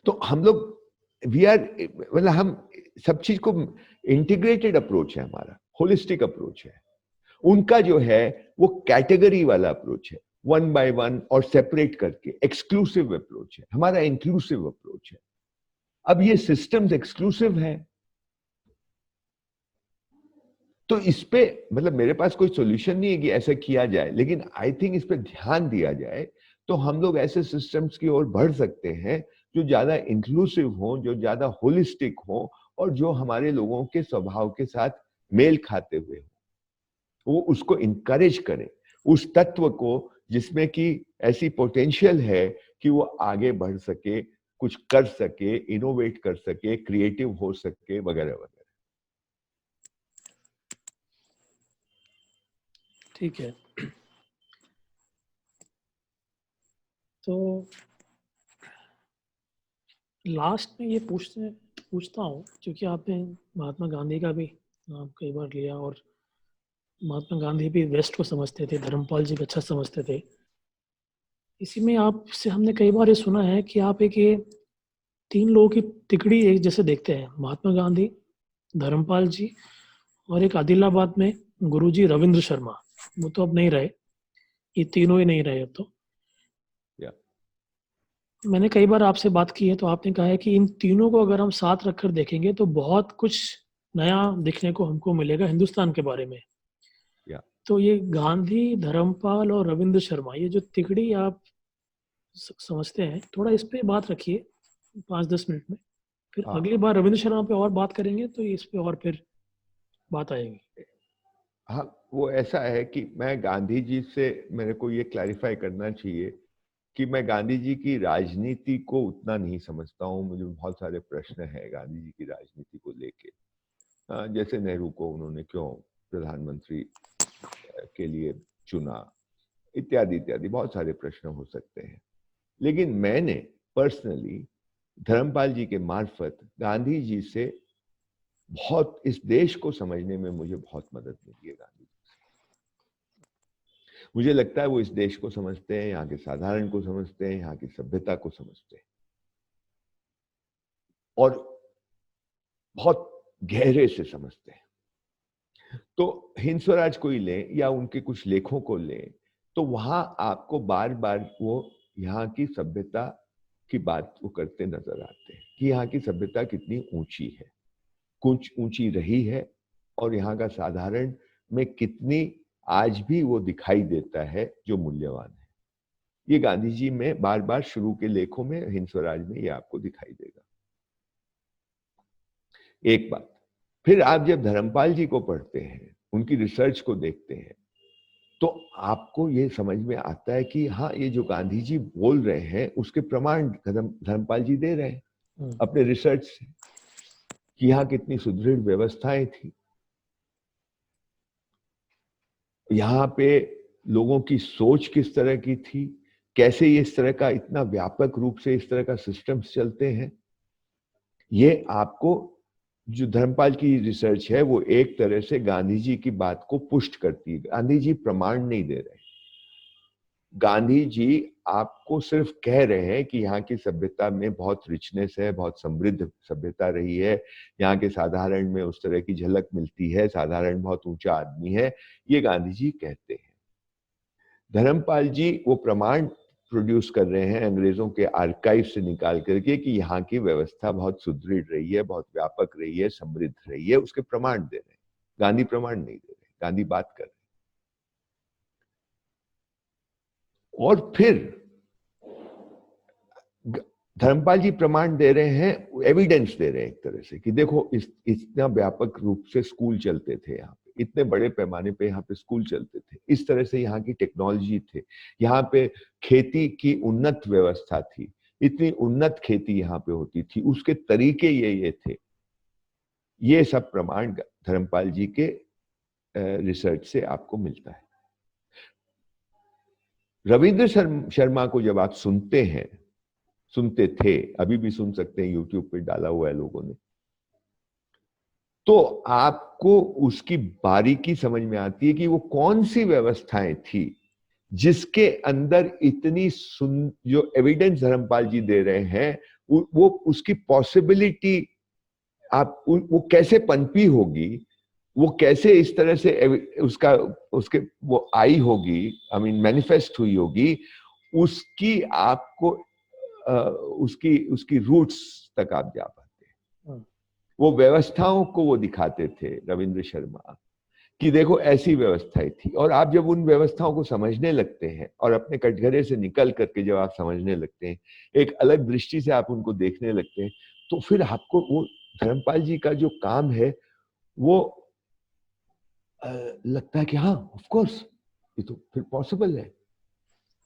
तो हम लोग वी आर मतलब हम सब चीज को इंटीग्रेटेड अप्रोच है हमारा, होलिस्टिक अप्रोच है। उनका जो है वो कैटेगरी वाला अप्रोच है, वन बाय वन और सेपरेट करके एक्सक्लूसिव अप्रोच है। हमारा इंक्लूसिव अप्रोच है। अब ये सिस्टम्स एक्सक्लूसिव है, तो इस पे मतलब मेरे पास कोई सॉल्यूशन नहीं है कि ऐसा किया जाए, लेकिन आई थिंक इस पे ध्यान दिया जाए तो हम लोग ऐसे सिस्टम्स की ओर बढ़ सकते हैं जो ज्यादा इंक्लूसिव हो, जो ज्यादा होलिस्टिक हो और जो हमारे लोगों के स्वभाव के साथ मेल खाते हुए हो। वो उसको इनकरेज करें, उस तत्व को जिसमें कि ऐसी पोटेंशियल है कि वो आगे बढ़ सके, कुछ कर सके, इनोवेट कर सके, क्रिएटिव हो सके, वगैरह वगैरह। ठीक है। लास्ट में ये पूछता हूँ, क्योंकि आपने महात्मा गांधी का भी नाम कई बार लिया, और महात्मा गांधी भी वेस्ट को समझते थे, धर्मपाल जी को अच्छा समझते थे। इसी में आपसे हमने कई बार ये सुना है कि आप एक ये 3 लोगों की तिकड़ी एक जैसे देखते हैं, महात्मा गांधी, धर्मपाल जी, और एक आदिलाबाद में गुरुजी रविंद्र शर्मा। वो तो अब नहीं रहे, ये तीनों ही नहीं रहे अब तो। या मैंने कई बार आपसे बात की है, तो आपने कहा है कि इन तीनों को अगर हम साथ रखकर देखेंगे तो बहुत कुछ नया दिखने को हमको मिलेगा हिंदुस्तान के बारे में। या तो ये गांधी, धर्मपाल और रविंद्र शर्मा, ये जो तिकड़ी आप समझते हैं, थोड़ा इस पे बात रखिए 5-10 मिनट में। फिर हाँ अगली बार रविंद्र शर्मा पे और बात करेंगे तो इस पे और फिर बात आएगी। हाँ, वो ऐसा है कि मैं गांधी जी से, मेरे को ये क्लैरिफाई करना चाहिए कि मैं गांधी जी की राजनीति को उतना नहीं समझता हूँ। मुझे बहुत सारे प्रश्न हैं गांधी जी की राजनीति को लेके। जैसे नेहरू को उन्होंने क्यों प्रधानमंत्री के लिए चुना, इत्यादि इत्यादि बहुत सारे प्रश्न हो सकते हैं। लेकिन मैंने पर्सनली धर्मपाल जी के मार्फत गांधी जी से बहुत, इस देश को समझने में मुझे बहुत मदद मिली है गांधी जी से। मुझे लगता है वो इस देश को समझते हैं, यहाँ के साधारण को समझते हैं, यहाँ की सभ्यता को समझते हैं, और बहुत गहरे से समझते हैं। तो हिंद स्वराज को ही लें या उनके कुछ लेखों को लें, तो वहां आपको बार बार वो यहाँ की सभ्यता की बात वो करते नजर आते हैं कि यहाँ की सभ्यता कितनी ऊंची है, कुछ ऊंची रही है, और यहाँ का साधारण में कितनी आज भी वो दिखाई देता है जो मूल्यवान है। ये गांधी जी में बार बार शुरू के लेखों में, हिंद स्वराज में, ये आपको दिखाई देगा। एक बात। फिर आप जब धर्मपाल जी को पढ़ते हैं, उनकी रिसर्च को देखते हैं, तो आपको ये समझ में आता है कि हाँ, ये जो गांधी जी बोल रहे हैं उसके प्रमाण धर्मपाल जी दे रहे हैं अपने रिसर्च से, कि यहाँ कितनी सुदृढ़ व्यवस्थाएं थी, यहाँ पे लोगों की सोच किस तरह की थी, कैसे ये इस तरह का इतना व्यापक रूप से इस तरह का सिस्टम्स चलते हैं। ये आपको, जो धर्मपाल की रिसर्च है वो एक तरह से गांधी जी की बात को पुष्ट करती है। गांधी जी प्रमाण नहीं दे रहे, गांधी जी आपको सिर्फ कह रहे हैं कि यहाँ की सभ्यता में बहुत रिचनेस है, बहुत समृद्ध सभ्यता रही है, यहाँ के साधारण में उस तरह की झलक मिलती है, साधारण बहुत ऊंचा आदमी है, ये गांधी जी कहते हैं। धर्मपाल जी वो प्रमाण प्रोड्यूस कर रहे हैं अंग्रेजों के आर्काइव से निकाल करके कि यहाँ की व्यवस्था बहुत सुदृढ़ रही है, बहुत व्यापक रही है, समृद्ध रही है, उसके प्रमाण दे रहे हैं। गांधी प्रमाण नहीं दे रहे, गांधी बात कर रहे हैं। और फिर धर्मपाल जी प्रमाण दे रहे हैं, एविडेंस दे रहे हैं एक तरह से, कि देखो इतना व्यापक रूप से स्कूल चलते थे यहाँ पे, इतने बड़े पैमाने पे यहाँ पे स्कूल चलते थे, इस तरह से यहाँ की टेक्नोलॉजी थे, यहाँ पे खेती की उन्नत व्यवस्था थी, इतनी उन्नत खेती यहाँ पे होती थी, उसके तरीके ये थे। ये सब प्रमाण धर्मपाल जी के रिसर्च से आपको मिलता है। रविंद्र शर्मा को जब आप सुनते हैं, सुनते थे, अभी भी सुन सकते हैं, यूट्यूब पे डाला हुआ है लोगों ने, तो आपको उसकी बारीकी समझ में आती है कि वो कौन सी व्यवस्थाएं थी जिसके अंदर इतनी जो एविडेंस धर्मपाल जी दे रहे हैं, वो उसकी पॉसिबिलिटी आप वो कैसे पनपी होगी, वो कैसे इस तरह से उसके वो आई होगी, आई मीन मैनिफेस्ट हुई होगी, उसकी आपको उसकी उसकी रूट्स तक आप जा पाते हैं। वो व्यवस्थाओं को वो दिखाते थे रविंद्र शर्मा, कि देखो ऐसी व्यवस्थाएं थी, और आप जब उन व्यवस्थाओं को समझने लगते हैं और अपने कटघरे से निकल करके जब आप समझने लगते हैं, एक अलग दृष्टि से आप उनको देखने लगते हैं, तो फिर आपको वो धर्मपाल जी का जो काम है वो लगता है कि हाँ, ऑफ कोर्स ये तो फिर पॉसिबल है,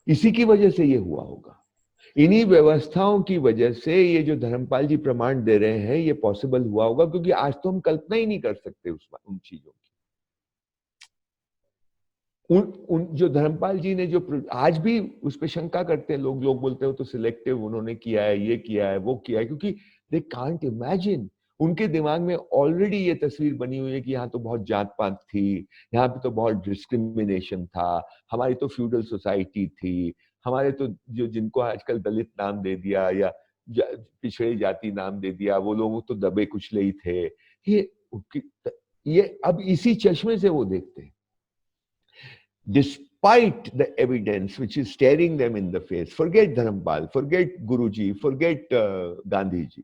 इसी की वजह से ये हुआ होगा, इन्हीं व्यवस्थाओं की वजह से ये जो धर्मपाल जी प्रमाण दे रहे हैं ये पॉसिबल हुआ होगा, क्योंकि आज तो हम कल्पना ही नहीं कर सकते उन चीजों की। उन जो धर्मपाल जी ने जो आज भी उस पे शंका करते हैं लोग बोलते हो तो सिलेक्टिव उन्होंने किया है, ये किया है, वो किया है, क्योंकि दे कांट इमेजिन। उनके दिमाग में ऑलरेडी ये तस्वीर बनी हुई है कि यहाँ तो बहुत जात पात थी, यहाँ पे तो बहुत डिस्क्रिमिनेशन था, हमारी तो फ्यूडल सोसाइटी थी, हमारे तो जो जिनको आजकल दलित नाम दे दिया या पिछड़े जाति नाम दे दिया, वो लोग तो दबे कुचले ही थे। ये अब इसी चश्मे से वो देखते हैं, despite the evidence which is staring them in the face. Forget Dharampal, forget Guruji, forget Gandhi ji.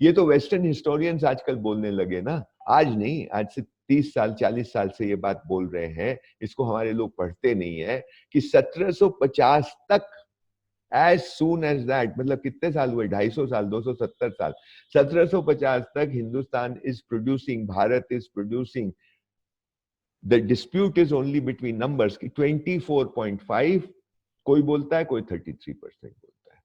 ये तो वेस्टर्न हिस्टोरियंस आजकल बोलने लगे ना, आज नहीं, आज से 30 साल 40 साल से ये बात बोल रहे हैं। इसको हमारे लोग पढ़ते नहीं है कि 1750 तक, एज सून एज दैट, मतलब कितने साल हुए, 250 साल, 270 साल, 1750 तक Hindustan is producing, Bharat is producing, the dispute is only between numbers की 24.5 कोई बोलता है, कोई 33% बोलता है।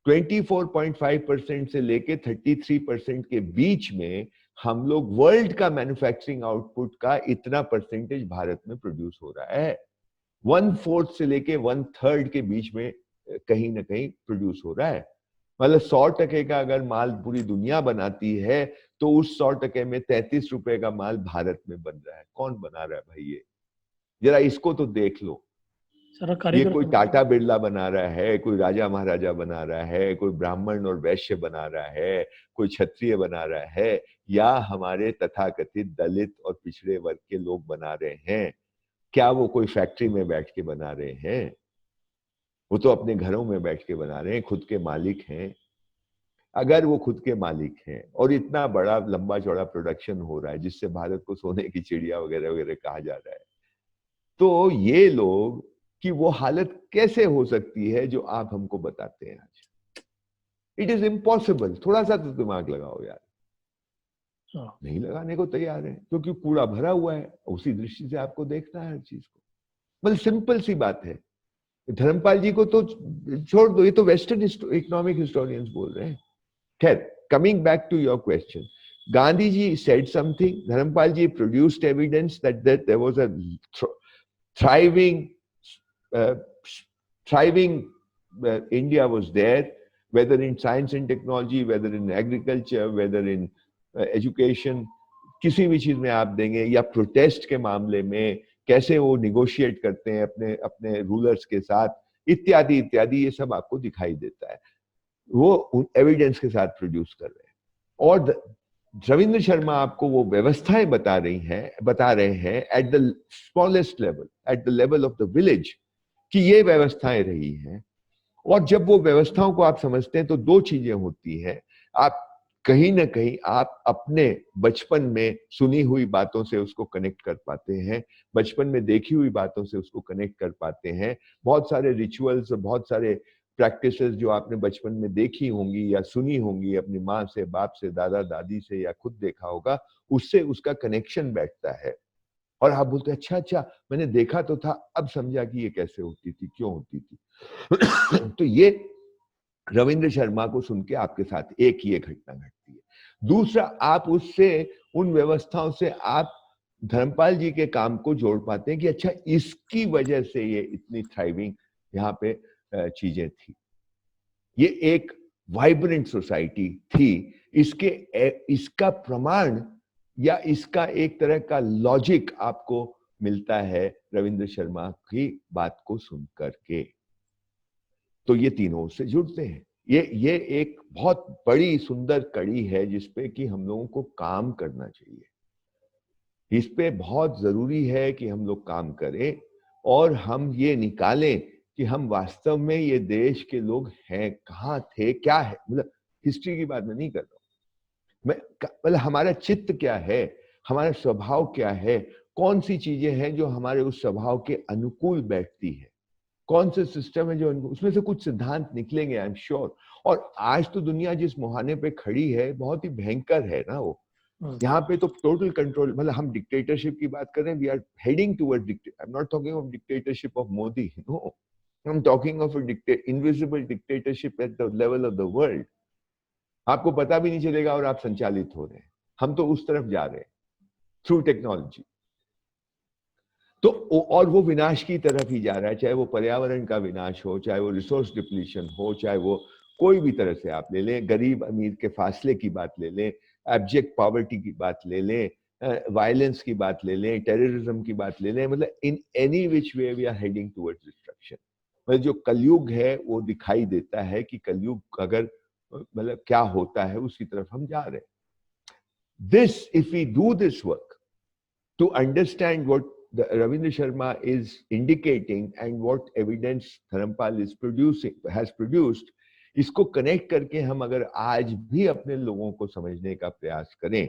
24.5% से लेके 33% के बीच में हम लोग वर्ल्ड का मैन्युफैक्चरिंग आउटपुट का इतना परसेंटेज भारत में प्रोड्यूस हो रहा है। 1/4 से लेके 1/3 के बीच में कहीं ना कहीं प्रोड्यूस हो रहा है। मतलब 100% का अगर माल पूरी दुनिया बनाती है तो उस 100% में 33 रुपए का माल भारत में बन रहा है। कौन बना रहा है भाई? ये जरा इसको तो देख लो। ये कोई टाटा बिरला बना रहा है, कोई राजा महाराजा बना रहा है, कोई ब्राह्मण और वैश्य बना रहा है, कोई क्षत्रिय बना रहा है, या हमारे तथाकथित दलित और पिछड़े वर्ग के लोग बना रहे हैं? क्या वो कोई फैक्ट्री में बैठ के बना रहे हैं? वो तो अपने घरों में बैठ के बना रहे हैं, खुद के मालिक हैं। अगर वो खुद के मालिक हैं और इतना बड़ा लंबा चौड़ा प्रोडक्शन हो रहा है जिससे भारत को सोने की चिड़िया वगैरह वगैरह कहा जा रहा है, तो ये लोग की वो हालत कैसे हो सकती है जो आप हमको बताते हैं आज? It is impossible. थोड़ा सा तो दिमाग लगाओ यार। नहीं लगाने को तैयार है क्योंकि कूड़ा भरा हुआ है, उसी दृष्टि से आपको देखना है हर चीज को। मतलब सिंपल सी बात है। धर्मपाल जी को तो छोड़ दो, ये तो वेस्टर्न इकोनॉमिक हिस्टोरियंस बोल रहे हैं। खैर, coming back to your question, Gandhi ji said something, Dharampal ji produced evidence that there was a thriving India was there, whether in science and technology, whether in agriculture, whether in education, किसी भी चीज में आप देंगे, या protest के मामले में कैसे वो निगोशिएट करते हैं अपने अपने रूलर्स के साथ, इत्यादि इत्यादि, ये सब आपको दिखाई देता है। वो एविडेंस के साथ प्रोड्यूस कर रहे हैं। और रविंद्र शर्मा आपको वो व्यवस्थाएं बता रहे हैं at the smallest level, eight the level of the village, कि ये व्यवस्थाएं रही हैं। और जब वो व्यवस्थाओं को आप समझते हैं तो दो चीजें होती हैं। आप कहीं ना कहीं आप अपने बचपन में सुनी हुई बातों से उसको कनेक्ट कर पाते हैं, बचपन में देखी हुई बातों से उसको कनेक्ट कर पाते हैं। बहुत सारे रिचुअल्स और बहुत सारे प्रैक्टिसेस जो आपने बचपन में देखी होंगी या सुनी होंगी अपनी माँ से, बाप से, दादा दादी से, या खुद देखा होगा, उससे उसका कनेक्शन बैठता है। और आप बोलते हैं अच्छा अच्छा, मैंने देखा तो था, अब समझा कि ये कैसे होती थी, क्यों होती थी। तो ये रविंद्र शर्मा को सुन के आपके साथ एक ये घटना घटती है। दूसरा, आप उससे, उन व्यवस्थाओं से आप धर्मपाल जी के काम को जोड़ पाते हैं कि अच्छा, इसकी वजह से ये इतनी थ्राइविंग यहाँ पे चीजें थी, ये एक वाइब्रेंट सोसाइटी थी। इसका प्रमाण या इसका एक तरह का लॉजिक आपको मिलता है रविंद्र शर्मा की बात को सुन करके। तो ये तीनों से जुड़ते हैं। ये एक बहुत बड़ी सुंदर कड़ी है जिसपे कि हम लोगों को काम करना चाहिए। इस पे बहुत जरूरी है कि हम लोग काम करें और हम ये निकालें कि हम वास्तव में ये देश के लोग हैं, कहाँ थे, क्या है। मतलब हिस्ट्री की बात मैं नहीं कर रहा हूं, मतलब हमारा चित्त क्या है, हमारा स्वभाव क्या है, कौन सी चीजें हैं जो हमारे उस स्वभाव के अनुकूल बैठती है, कौन से सिस्टम है जो, उसमें से कुछ सिद्धांत निकलेंगे, आई एम श्योर। और आज तो दुनिया जिस मुहाने पे खड़ी है बहुत ही भयंकर है ना वो। यहाँ पे तो टोटल कंट्रोल, मतलब हम डिक्टेटरशिप की बात कर रहे हैं, we are heading toward I am not talking of dictatorship of Modi, no, I am talking of invisible dictatorship at the level of the world. आपको पता भी नहीं चलेगा और आप संचालित हो रहे हैं। हम तो उस तरफ जा रहे हैं थ्रू टेक्नोलॉजी। तो और वो विनाश की तरफ ही जा रहा है, चाहे वो पर्यावरण का विनाश हो, चाहे वो रिसोर्स डिप्लीशन हो, चाहे वो कोई भी तरह से आप ले लें, गरीब अमीर के फासले की बात ले लें, एब्जेक्ट पॉवर्टी की बात ले लें, वायलेंस की बात ले लें, टेररिज्म की बात ले लें, मतलब in any which way we are heading towards destruction. मतलब जो कलयुग है वो दिखाई देता है कि कलयुग अगर मतलब क्या होता है उसकी तरफ हम जा रहे हैं। This if we do this work to understand what the Ravindra Sharma is indicating and what evidence Dharampal has produced, इसको कनेक्ट करके हम अगर आज भी अपने लोगों को समझने का प्रयास करें,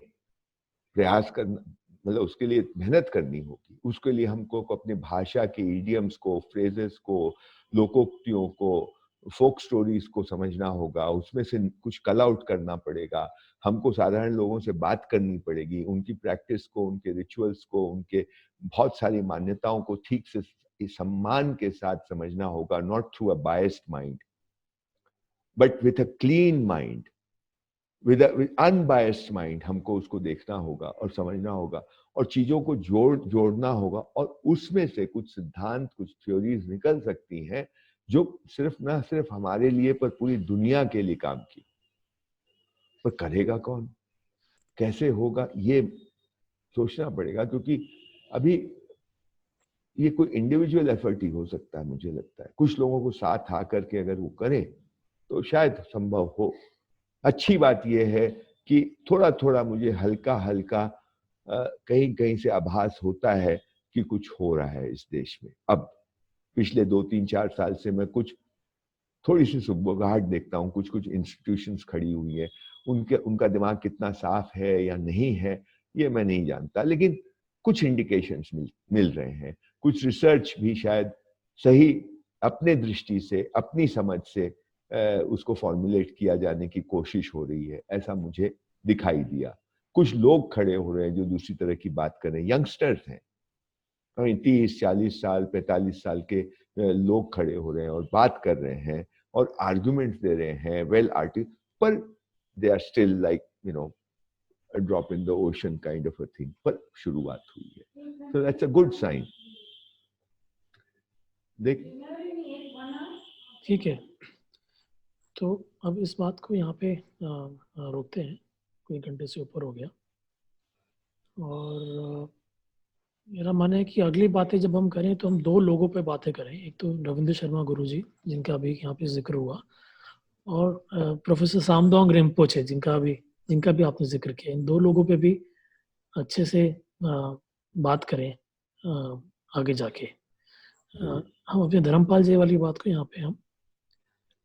प्रयास करना मतलब उसके लिए मेहनत करनी होगी, उसके लिए हमको अपनी भाषा के इडियम्स को, फ्रेजेस को, लोकोक्तियों को, फोक स्टोरीज को समझना होगा, उसमें से कुछ कल आउट करना पड़ेगा, हमको साधारण लोगों से बात करनी पड़ेगी, उनकी प्रैक्टिस को, उनके रिचुअल्स को, उनके बहुत सारी मान्यताओं को ठीक से सम्मान के साथ समझना होगा, not through a biased mind but with a clean mind, with unbiased mind. हमको उसको देखना होगा और समझना होगा और चीजों को जोड़ना होगा, और उसमें से कुछ सिद्धांत, कुछ थ्योरीज निकल सकती हैं जो सिर्फ ना सिर्फ हमारे लिए पर पूरी दुनिया के लिए काम की। पर करेगा कौन, कैसे होगा, ये सोचना पड़ेगा, क्योंकि अभी ये कोई इंडिविजुअल एफर्ट ही हो सकता है। मुझे लगता है कुछ लोगों को साथ आकर के अगर वो करें तो शायद संभव हो। अच्छी बात यह है कि थोड़ा थोड़ा मुझे हल्का हल्का कहीं कहीं से आभास होता है कि कुछ हो रहा है इस देश में। अब पिछले 2-3-4 साल से मैं कुछ थोड़ी सी सुबगाहट देखता हूँ, कुछ कुछ इंस्टीट्यूशंस खड़ी हुई है, उनका दिमाग कितना साफ है या नहीं है ये मैं नहीं जानता, लेकिन कुछ इंडिकेशंस मिल रहे हैं, कुछ रिसर्च भी शायद सही अपने दृष्टि से, अपनी समझ से उसको फॉर्मुलेट किया जाने की कोशिश हो रही है, ऐसा मुझे दिखाई दिया। कुछ लोग खड़े हो रहे हैं जो दूसरी तरह की बात कर रहे हैं, यंगस्टर्स हैं, 30-40 साल 45 साल के लोग खड़े हो रहे हैं और बात कर रहे हैं और आर्गुमेंट्स दे रहे हैं, वेल आर्टिक, पर they are still like you know a drop in the ocean kind of a thing, पर शुरुआत हुई है, so that's a good sign। देख ठीक है, तो अब इस बात को यहाँ पे रोकते हैं, कोई घंटे से ऊपर हो गया, और मेरा मन है कि अगली बातें जब हम करें तो हम दो लोगों पे बातें करें, एक तो रविंद्र शर्मा गुरु जी जिनका अभी यहाँ पे जिक्र हुआ, और प्रोफेसर सामदोंग रिम्पोचे जिनका भी आपने जिक्र किया। इन दो लोगों पे भी अच्छे से बात करें आगे जाके। हम अपने धर्मपाल जी वाली बात को यहाँ पे हम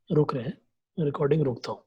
रोक रहे हैं, रिकॉर्डिंग रोकता हूँ।